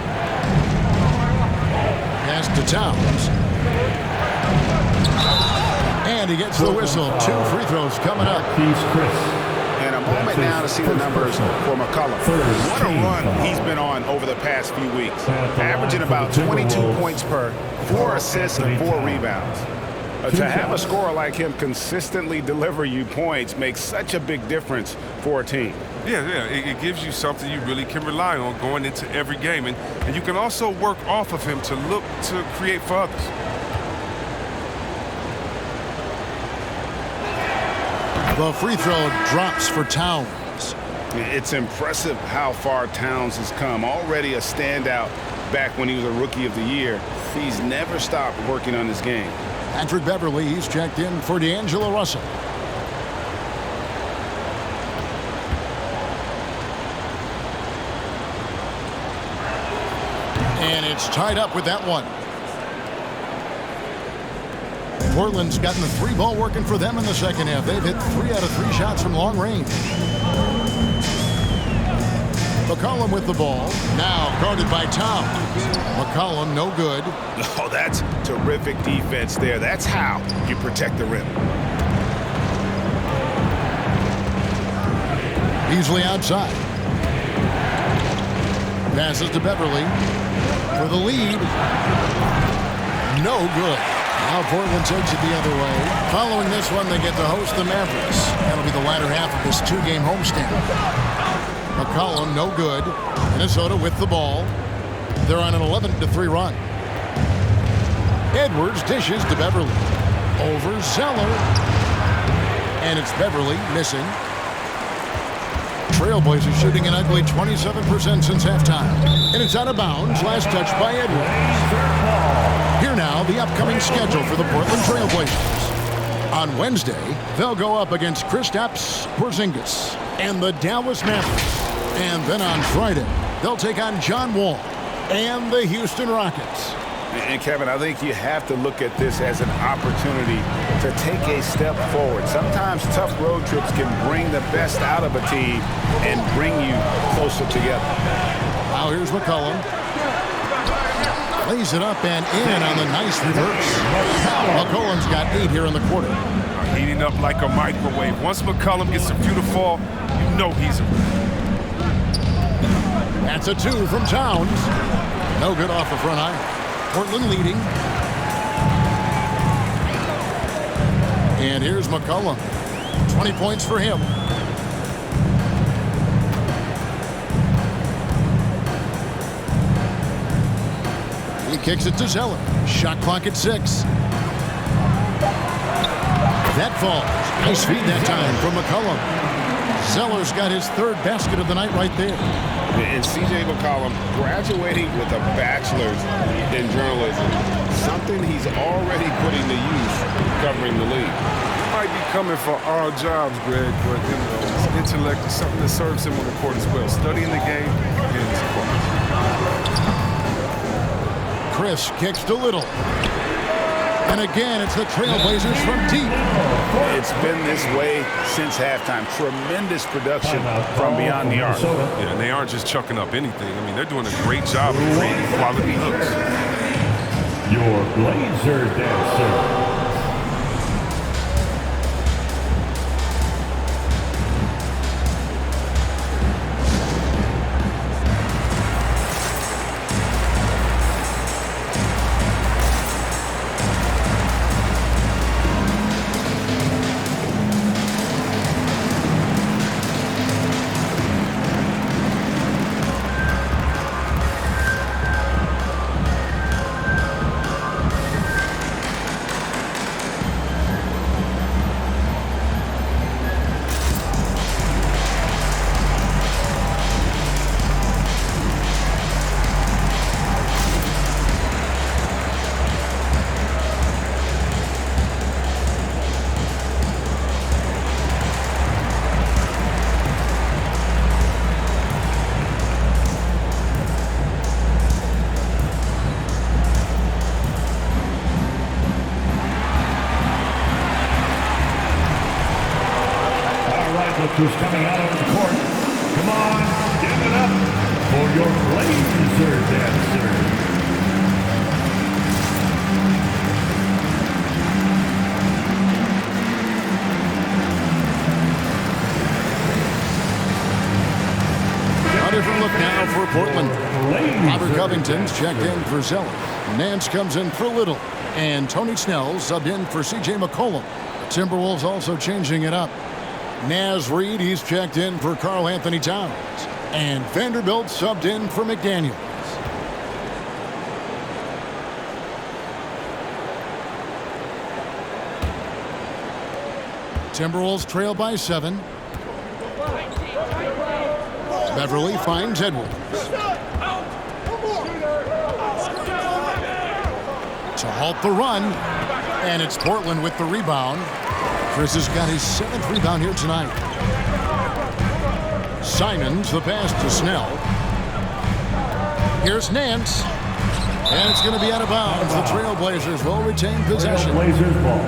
Pass to Towns. And he gets the whistle. 2 free throws coming up. And a moment now to see the numbers for McCollum. What a run he's been on over the past few weeks. Averaging about 22 points per, 4 assists and 4 rebounds. To have a scorer like him consistently deliver you points makes such a big difference for a team. Yeah, it gives you something you really can rely on going into every game. And you can also work off of him to look to create for others. The free throw drops for Towns. It's impressive how far Towns has come. Already a standout back when he was a Rookie of the Year. He's never stopped working on his game. Patrick Beverly, he's checked in for D'Angelo Russell. And it's tied up with that one. Portland's gotten the 3-ball working for them in the second half. They've hit 3 out of 3 shots from long range. McCollum with the ball. Now guarded by Towns. McCollum no good. Oh, that's terrific defense there. That's how you protect the rim. Beasley outside. Passes to Beverly for the lead. No good. Now Portland takes it the other way. Following this one, they get to host the Mavericks. That'll be the latter half of this 2-game homestand. McCollum no good. Minnesota with the ball. They're on an 11-3 run. Edwards dishes to Beverly. Over Zeller. And it's Beverly missing. Trailblazers shooting an ugly 27% since halftime. And it's out of bounds. Last touch by Edwards. Here now, the upcoming schedule for the Portland Trail Blazers. On Wednesday, they'll go up against Kristaps Porzingis and the Dallas Mavericks. And then on Friday, they'll take on John Wall and the Houston Rockets. And Kevin, I think you have to look at this as an opportunity to take a step forward. Sometimes tough road trips can bring the best out of a team and bring you closer together. Now here's McCollum. Lays it up and in on the nice reverse. McCollum's got 8 here in the quarter. Heating up like a microwave. Once McCollum gets a few to fall, you know he's a... That's a 2 from Towns. No good off the front iron. Portland leading. And here's McCollum. 20 points for him. He kicks it to Zeller. Shot clock at 6. That falls. Nice feed that time from McCollum. Zeller's got his 3rd basket of the night right there. And C.J. McCollum graduating with a bachelor's in journalism, something he's already putting to use covering the league. He might be coming for our jobs, Greg, but his intellect is something that serves him on the court as well. Studying the game and his court. Chris kicks to Little. And again, it's the Trailblazers from deep. It's been this way since halftime. Tremendous production from beyond the arc. Yeah, and they aren't just chucking up anything. I mean, they're doing a great job of creating quality hooks. Your Blazer dancer. Who's coming out on the court. Come on, give it up for your Blazer dancer. A different look now for Portland. Robert Covington's checked in for Zeller. Nance comes in for Little. And Tony Snell subbed in for C.J. McCollum. The Timberwolves also changing it up. Naz Reid, he's checked in for Karl Anthony Towns. And Vanderbilt subbed in for McDaniels. Timberwolves trail by 7. Beverly finds Edwards. To halt the run. And it's Portland with the rebound. Chris has got his 7th rebound here tonight. Simons, the pass to Snell. Here's Nance. And it's going to be out of bounds. The Trailblazers will retain possession. Blazers ball.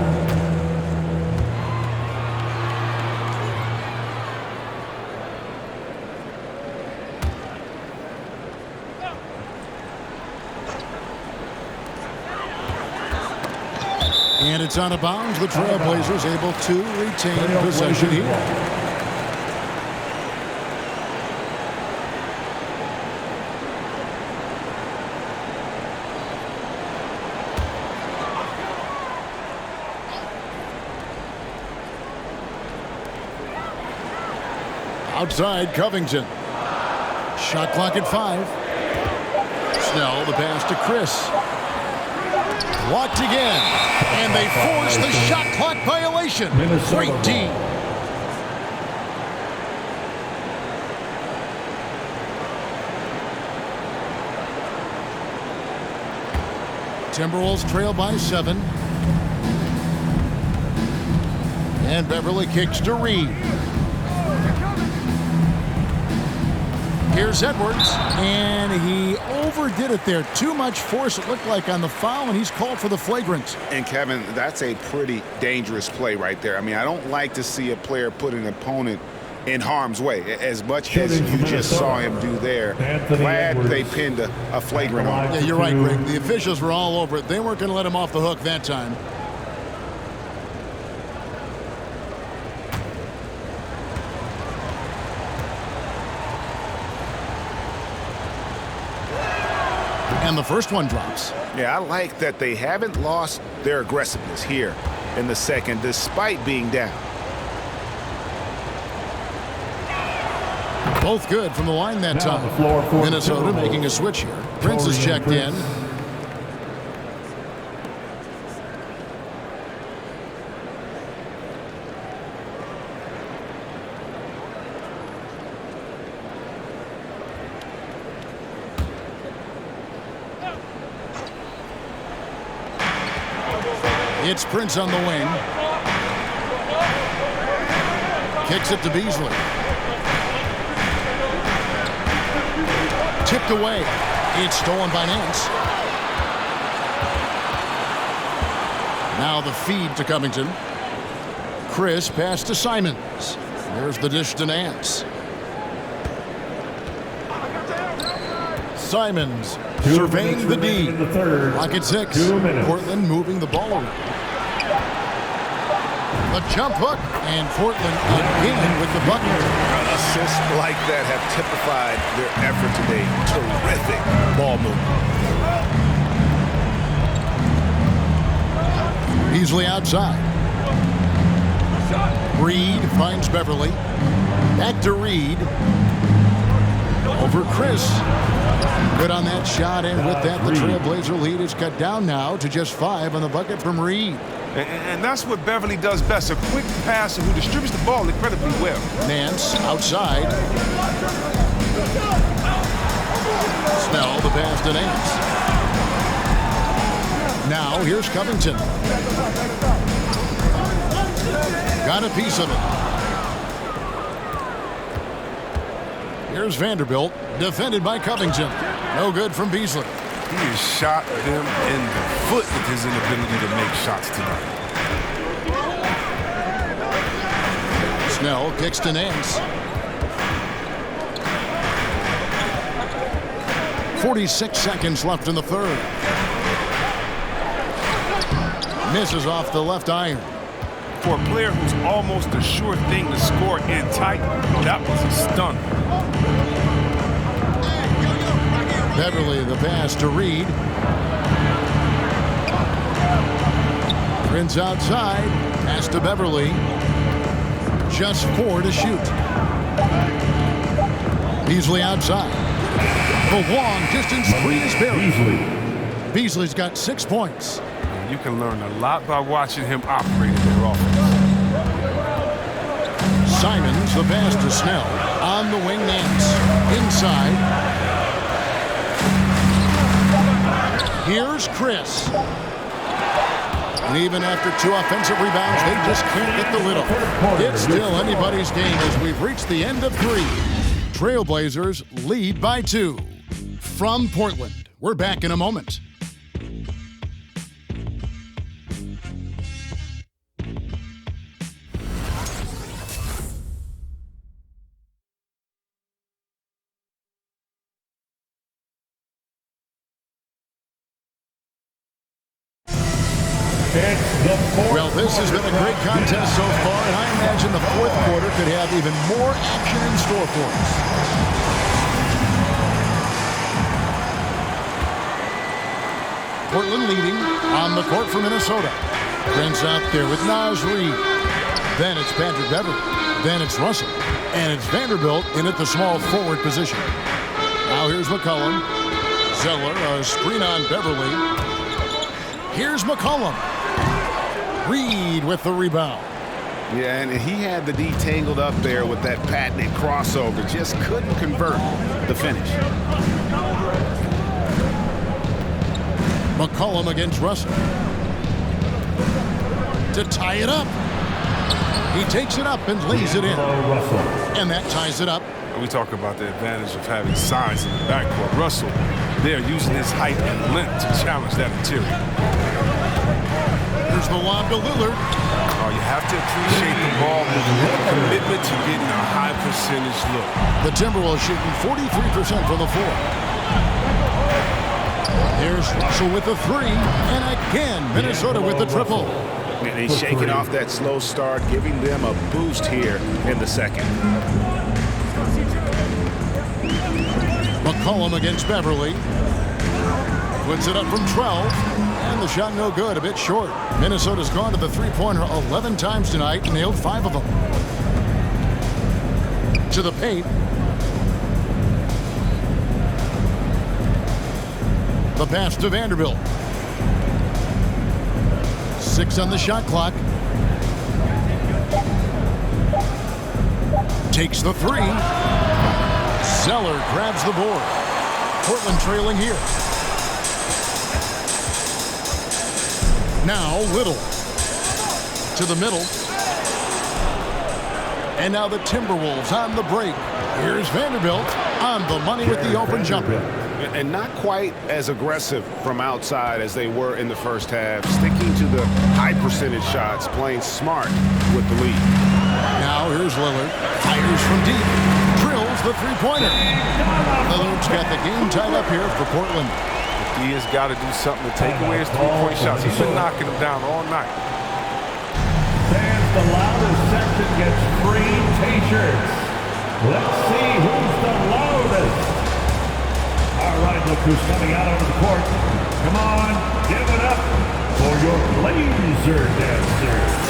And it's out of bounds. The Trailblazers able to retain possession here. Outside, Covington. Shot clock at 5. Snell, the pass to Chris. Blocked again. And they force the shot clock violation. Great D. Timberwolves trail by 7. And Beverly kicks to Reed. Here's Edwards, and he overdid it there. Too much force, it looked like, on the foul, and he's called for the flagrant. And, Kevin, that's a pretty dangerous play right there. I mean, I don't like to see a player put an opponent in harm's way, as much as you just saw him do there. Glad they pinned a flagrant on. Yeah, you're right, Greg. The officials were all over it. They weren't going to let him off the hook that time. And the first one drops. Yeah, I like that they haven't lost their aggressiveness here in the second, despite being down. Both good from the line that time. Minnesota making a switch here. Prince is checked in. It's Prince on the wing. Kicks it to Beasley. Tipped away. It's stolen by Nance. Now the feed to Covington. Chris pass to Simons. There's the dish to Nance. Simons surveying the D. Clock at 6. Portland moving the ball around. A jump hook, and Portland again with the bucket. Assists like that have typified their effort today. Terrific ball movement. Beasley outside. Reed finds Beverly. Back to Reed. Over Chris. Good on that shot, and with that, the Trailblazer lead is cut down now to just 5 on the bucket from Reed. And that's what Beverly does best, a quick passer who distributes the ball incredibly well. Nance outside. Snell the pass to Nance. Now here's Covington. Got a piece of it. Here's Vanderbilt, defended by Covington. No good from Beasley. He has shot them in the foot with his inability to make shots tonight. Snell kicks to Nance. 46 seconds left in the third. Misses off the left iron. For a player who's almost a sure thing to score in tight, that was a stunner. Beverly the pass to Reed. Prince outside. Pass to Beverly. Just 4 to shoot. Beasley outside. The long distance three is buried. Beasley's got 6 points. You can learn a lot by watching him operate in their offense. Simons the pass to Snell. On the wing, Nance. Inside. Here's Chris. And even after 2 offensive rebounds, they just can't get the lid off. It's still anybody's game as we've reached the end of 3. Trailblazers lead by 2. From Portland, we're back in a moment. Well, this has been a great contest so far, and I imagine the fourth quarter could have even more action in store for us. Portland leading on the court for Minnesota. Prince out there with Naz Reid. Then it's Patrick Beverly. Then it's Russell. And it's Vanderbilt in at the small forward position. Now here's McCollum. Zeller, a screen on Beverly. Here's McCollum. Reed with the rebound. Yeah, and he had the D tangled up there with that patented crossover. Just couldn't convert the finish. McCollum against Russell. To tie it up. He takes it up and lays it in. And that ties it up. We talk about the advantage of having size in the backcourt. Russell, they're using his height and length to challenge that interior. Here's the lob to Lillard. Oh, you have to appreciate the ball movement, the commitment to getting a high percentage look. The Timberwolves shooting 43% from the floor. Here's Russell with the three. And again, Minnesota with the triple. And he's shaking off that slow start, giving them a boost here in the second. McCollum against Beverly. Puts it up from 12. And the shot no good, a bit short. Minnesota's gone to the three-pointer 11 times tonight, nailed 5 of them. To the paint. The pass to Vanderbilt. 6 on the shot clock. Takes the three. Zeller grabs the board. Portland trailing here. Now Little. To the middle. And now the Timberwolves on the break. Here's Vanderbilt on the money with the open jumper. And not quite as aggressive from outside as they were in the first half. Sticking to the high percentage shots, playing smart with the lead. Now here's Lillard. Fires from deep. Drills the three-pointer. Lillard's got the game tied up here for Portland. He has got to do something to take away his three-point shots. He's been knocking them down all night. Fans, the loudest section gets free T-shirts. Let's see who's the loudest. All right, look who's coming out onto the court. Come on, give it up for your laser dancers.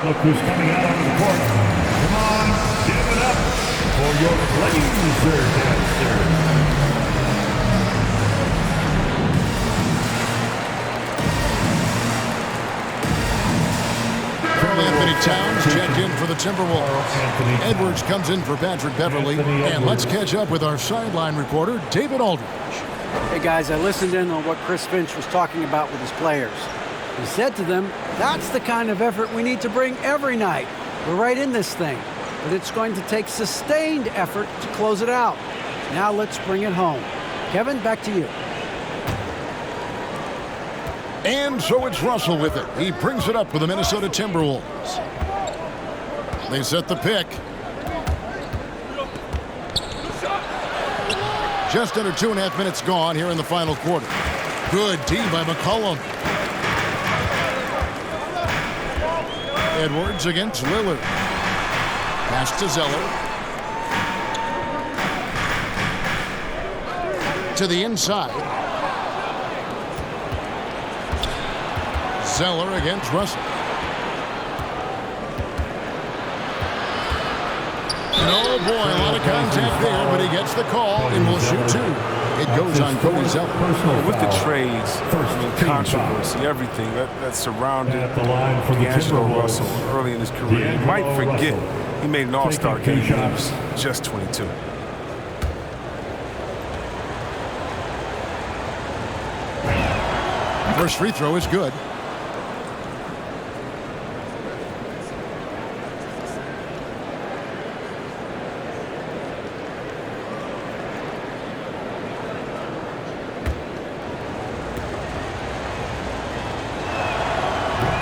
Look who's coming out onto the court. Come on, give it up for your laser dancers. Anthony Towns checked in for the Timberwolves. Edwards comes in for Patrick Beverly. And let's catch up with our sideline reporter, David Aldridge. Hey guys, I listened in on what Chris Finch was talking about with his players. He said to them, that's the kind of effort we need to bring every night. We're right in this thing, but it's going to take sustained effort to close it out. Now let's bring it home. Kevin, back to you. And so it's Russell with it. He brings it up for the Minnesota Timberwolves. They set the pick. Just under 2.5 minutes gone here in the final quarter. Good D by McCollum. Edwards against Lillard. Pass to Zeller. To the inside. Zeller against Russell. And oh boy, a lot of contact there, but he gets the call and will shoot two. It goes on Cody Zeller. With the trades, controversy, everything that surrounded D'Angelo Russell early in his career, you might forget he made an all-star game when he was just 22. First free throw is good.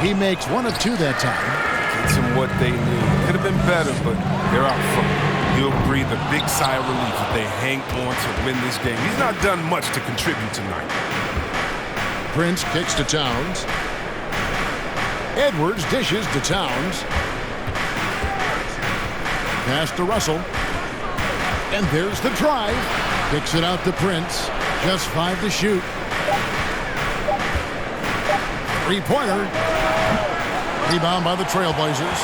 He makes one of two that time. Gets them what they need. Could have been better, but they're out front. He'll breathe a big sigh of relief if they hang on to win this game. He's not done much to contribute tonight. Prince kicks to Towns. Edwards dishes to Towns. Pass to Russell. And there's the drive. Kicks it out to Prince. Just 5 to shoot. Three-pointer. Rebound by the Trailblazers.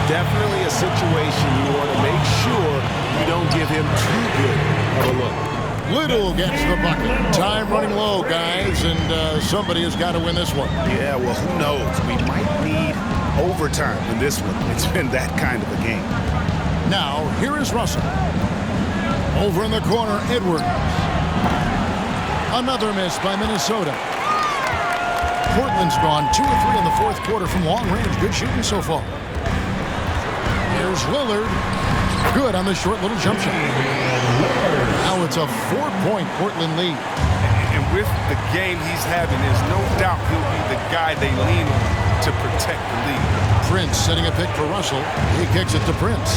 Definitely a situation you want to make sure you don't give him too good of a look. Little gets the bucket. Time running low, guys, and somebody has got to win this one. Yeah, well, who knows? We might need overtime in this one. It's been that kind of a game. Now, here is Russell. Over in the corner, Edwards. Another miss by Minnesota. Portland's gone 2 of 3 in the fourth quarter from long range. Good shooting so far. Here's Lillard. Good on the short little jump shot. Now it's a 4-point Portland lead. And with the game he's having, there's no doubt he'll be the guy they lean on to protect the lead. Prince setting a pick for Russell. He kicks it to Prince.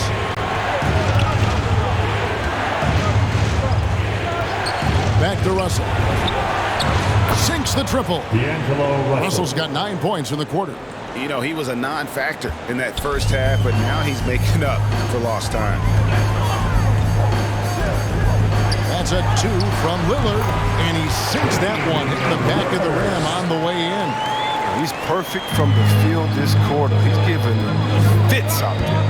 Back to Russell. Sinks the triple. Russell's got 9 points in the quarter. You know, he was a non-factor in that first half, but now he's making up for lost time. That's a 2 from Lillard, and he sinks that one, hitting the back of the rim on the way in. He's perfect from the field this quarter. He's giving fits out there.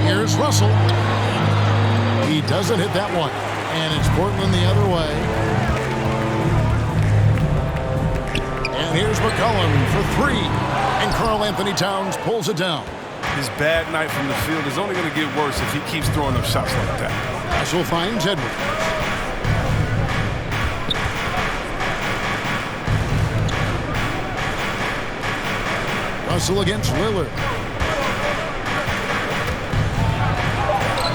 Here's Russell. He doesn't hit that one, and it's Portland the other way. And here's McCollum for 3, and Karl Anthony Towns pulls it down. His bad night from the field is only going to get worse if he keeps throwing up shots like that. Russell finds Edwards. Russell against Lillard.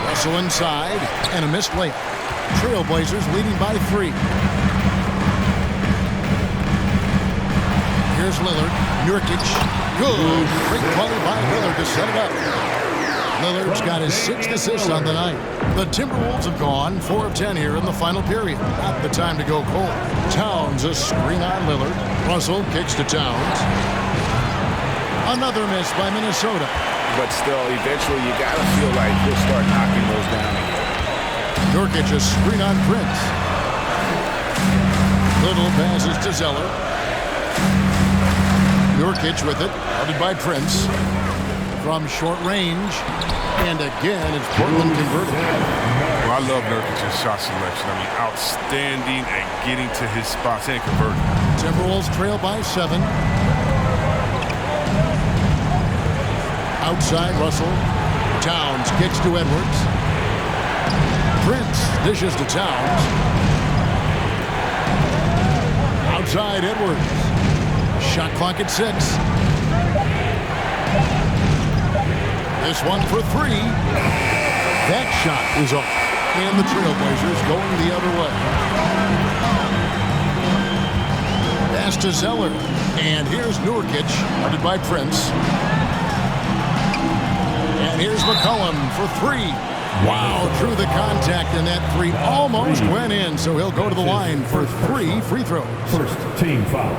Russell inside, and a missed layup. Trailblazers leading by 3. Here's Lillard. Nurkic. Good. Great play by Lillard to set it up. Lillard's got his 6th assist on the night. The Timberwolves have gone 4 of 10 here in the final period. Not the time to go cold. Towns a screen on Lillard. Russell kicks to Towns. Another miss by Minnesota. But still, eventually you got to feel like he'll start knocking those down again. Nurkic a screen on Prince. Little passes to Zeller. Nurkic with it, guarded by Prince. From short range. And again, it's Portland converted. Well, I love Nurkic's shot selection. I mean, outstanding at getting to his spots and converting. Timberwolves trail by 7. Outside Russell. Towns kicks to Edwards. Prince dishes to Towns. Outside Edwards. Shot clock at 6. This one for 3. That shot is off. And the Trailblazers going the other way. Pass to Zeller. And here's Nurkic, guarded by Prince. And here's McCollum for 3. Wow, through the contact, and that 3 almost went in, so he'll go to the line for 3 free throws. First team foul.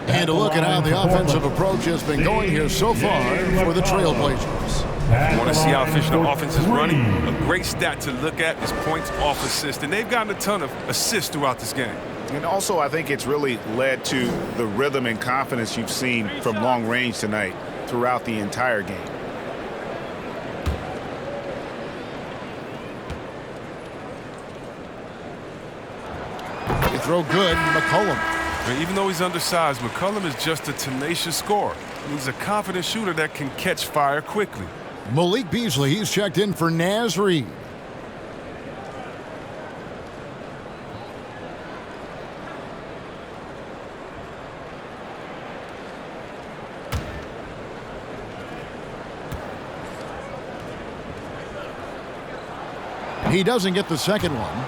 And a look at how the offensive approach has been going here so far for the Trailblazers. You want to see how efficient the offense is running? A great stat to look at is points off assist, and they've gotten a ton of assists throughout this game. And also, I think it's really led to the rhythm and confidence you've seen from long range tonight throughout the entire game. They throw good, McCollum. Even though he's undersized, McCollum is just a tenacious scorer. He's a confident shooter that can catch fire quickly. Malik Beasley, he's checked in for Naz Reid. He doesn't get the second one.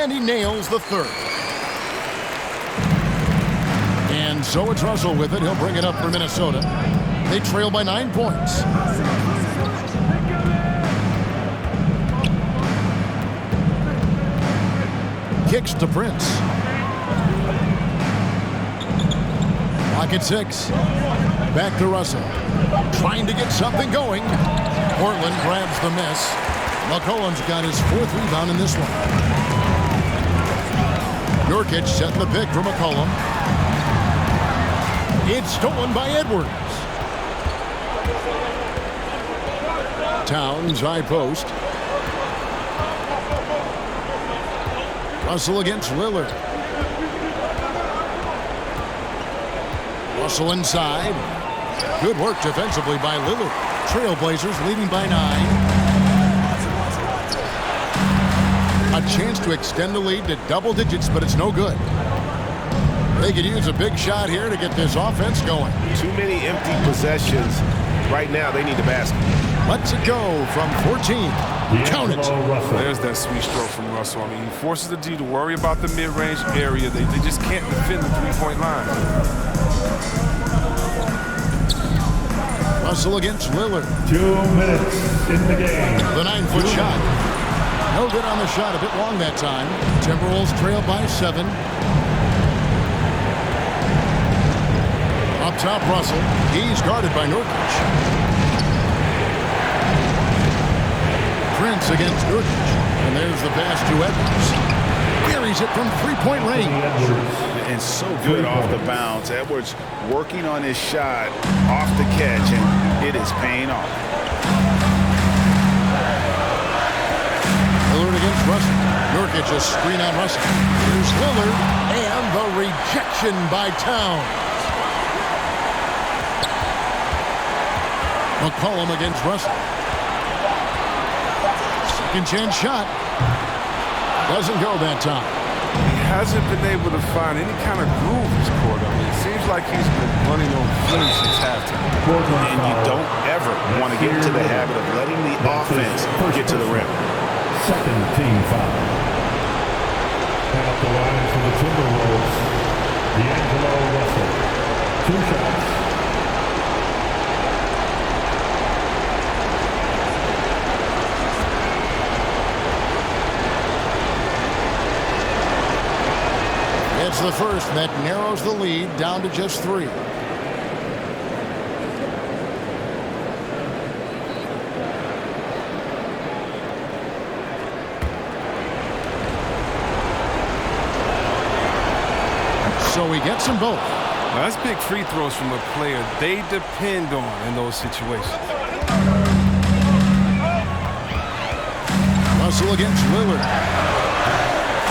And he nails the third. And so it's Russell with it. He'll bring it up for Minnesota. They trail by 9 points. Kicks to Prince. Clock at 6. Back to Russell. Trying to get something going. Portland grabs the miss. McCollum's got his 4th rebound in this one. Nurkic setting the pick for McCollum. It's stolen by Edwards. Towns high post. Russell against Lillard. Russell inside. Good work defensively by Lillard. Trailblazers leading by 9. A chance to extend the lead to double digits, but it's no good. They could use a big shot here to get this offense going. Too many empty possessions. Right now, they need the basket. Lets it go from 14. Count it. There's that sweet stroke from Russell. I mean, he forces the D to worry about the mid-range area. They just can't defend the three-point line. Russell against Lillard. 2 minutes in the game. The 9-foot shot. No good on the shot. A bit long that time. Timberwolves trail by 7. Up top, Russell. He's guarded by Nurkic. Prince against Nurkic. And there's the pass to Edwards. Buries it from 3-point range. And so good off the bounce. Edwards working on his shot off the catch, and it is paying off. Lillard against Russell. Nurkic a screen on Russell. Here's Lillard, and the rejection by Towns. McCollum against Russell. Second chance shot. Doesn't go that time. He hasn't been able to find any kind of groove this quarter. I mean, it seems like he's been running on fumes since halftime. And you don't ever want to get into the habit of letting the offense get to the rim. Second team foul. At the line for the Timberwolves, D'Angelo Russell. 2 shots. It's the first that narrows the lead down to just 3. So he gets them both. Now, that's big free throws from a player they depend on in those situations. Russell against Lillard.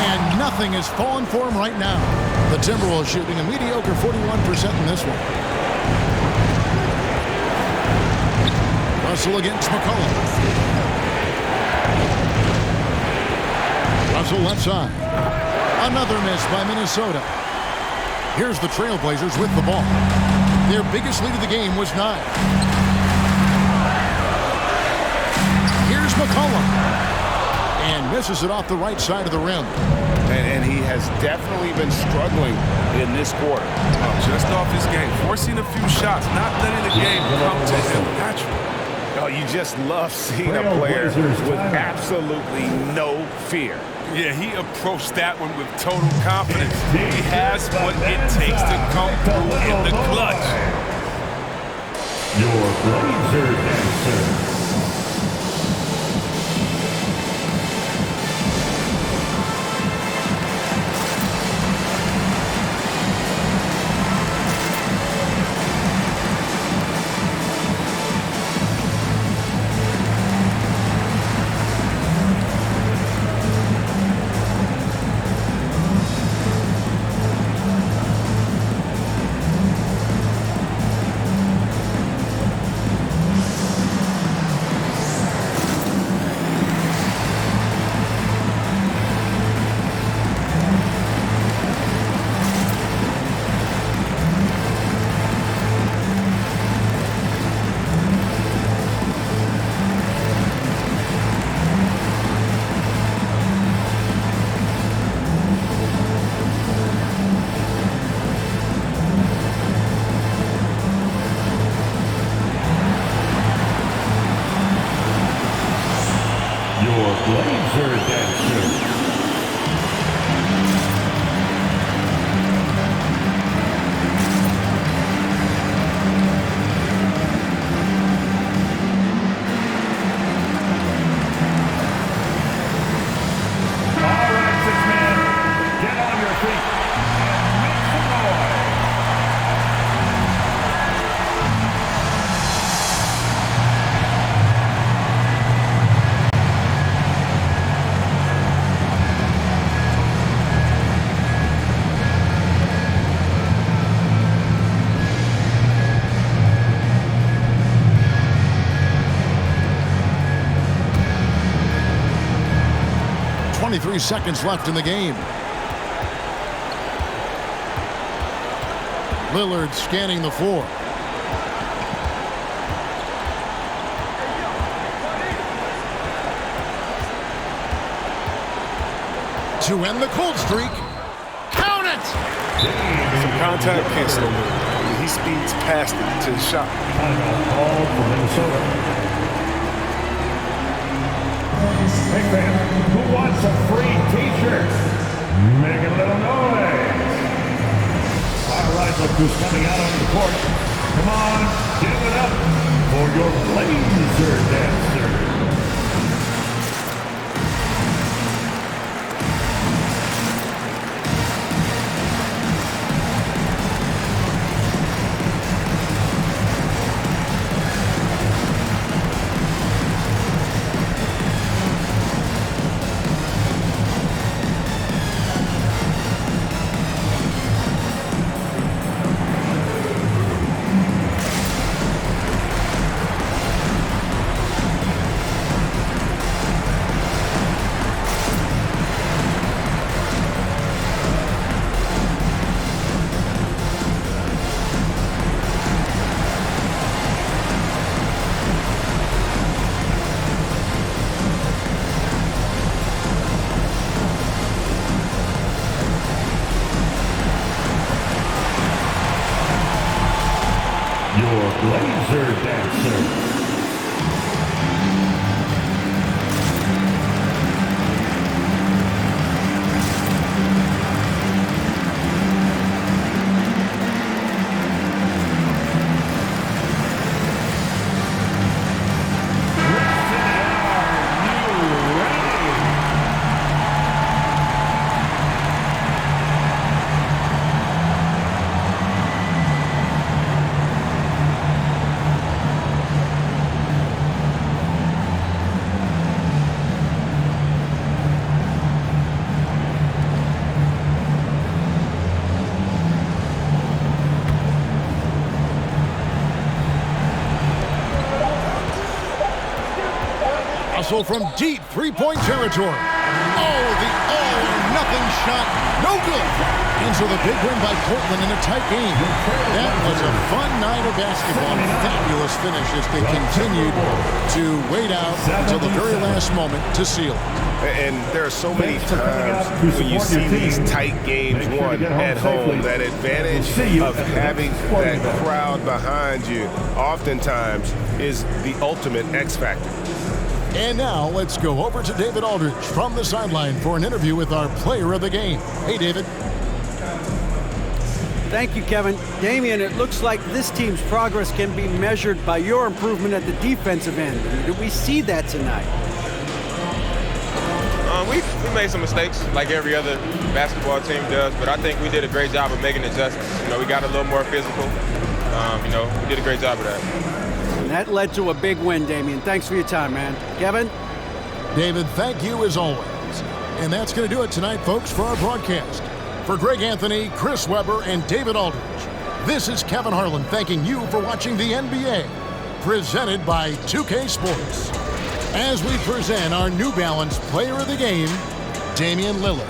And nothing is falling for him right now. The Timberwolves shooting a mediocre 41% in this one. Russell against McCollum. Russell left side. Another miss by Minnesota. Here's the Trailblazers with the ball. Their biggest lead of the game was 9. Here's McCollum. And misses it off the right side of the rim. And he has definitely been struggling in this quarter. Just off his game, forcing a few shots, not letting the game come to him naturally. Oh, you just love seeing a player with absolutely no fear. Yeah, he approached that one with total confidence. He has what it takes to come through in the clutch. Your Blazer dancer. 23 seconds left in the game. Lillard scanning the floor. To end the cold streak. Count it! Some contact, can't slow him. He speeds past it to the shot. All for Minnesota. Hey fam, who wants a free t-shirt? Make a little noise. All right, look who's coming out on the court. Come on, give it up for your Blazer dancer. Blazer dancer. From deep three-point territory. Oh, the all-or-nothing shot. No good. And so the big win by Portland in a tight game. That was a fun night of basketball. Fabulous finish as they continued to wait out until the very last moment to seal it. And there are so many times when you see these tight games won at home, that advantage of having that crowd behind you oftentimes is the ultimate X factor. And now let's go over to David Aldridge from the sideline for an interview with our player of the game. Hey, David. Thank you, Kevin. Damian, it looks like this team's progress can be measured by your improvement at the defensive end. Did we see that tonight? We made some mistakes like every other basketball team does, but I think we did a great job of making adjustments. We got a little more physical. We did a great job of that. And that led to a big win, Damian. Thanks for your time, man. Kevin? David, thank you as always. And that's going to do it tonight, folks, for our broadcast. For Greg Anthony, Chris Webber, and David Aldridge, this is Kevin Harlan thanking you for watching the NBA, presented by 2K Sports. As we present our New Balance Player of the Game, Damian Lillard.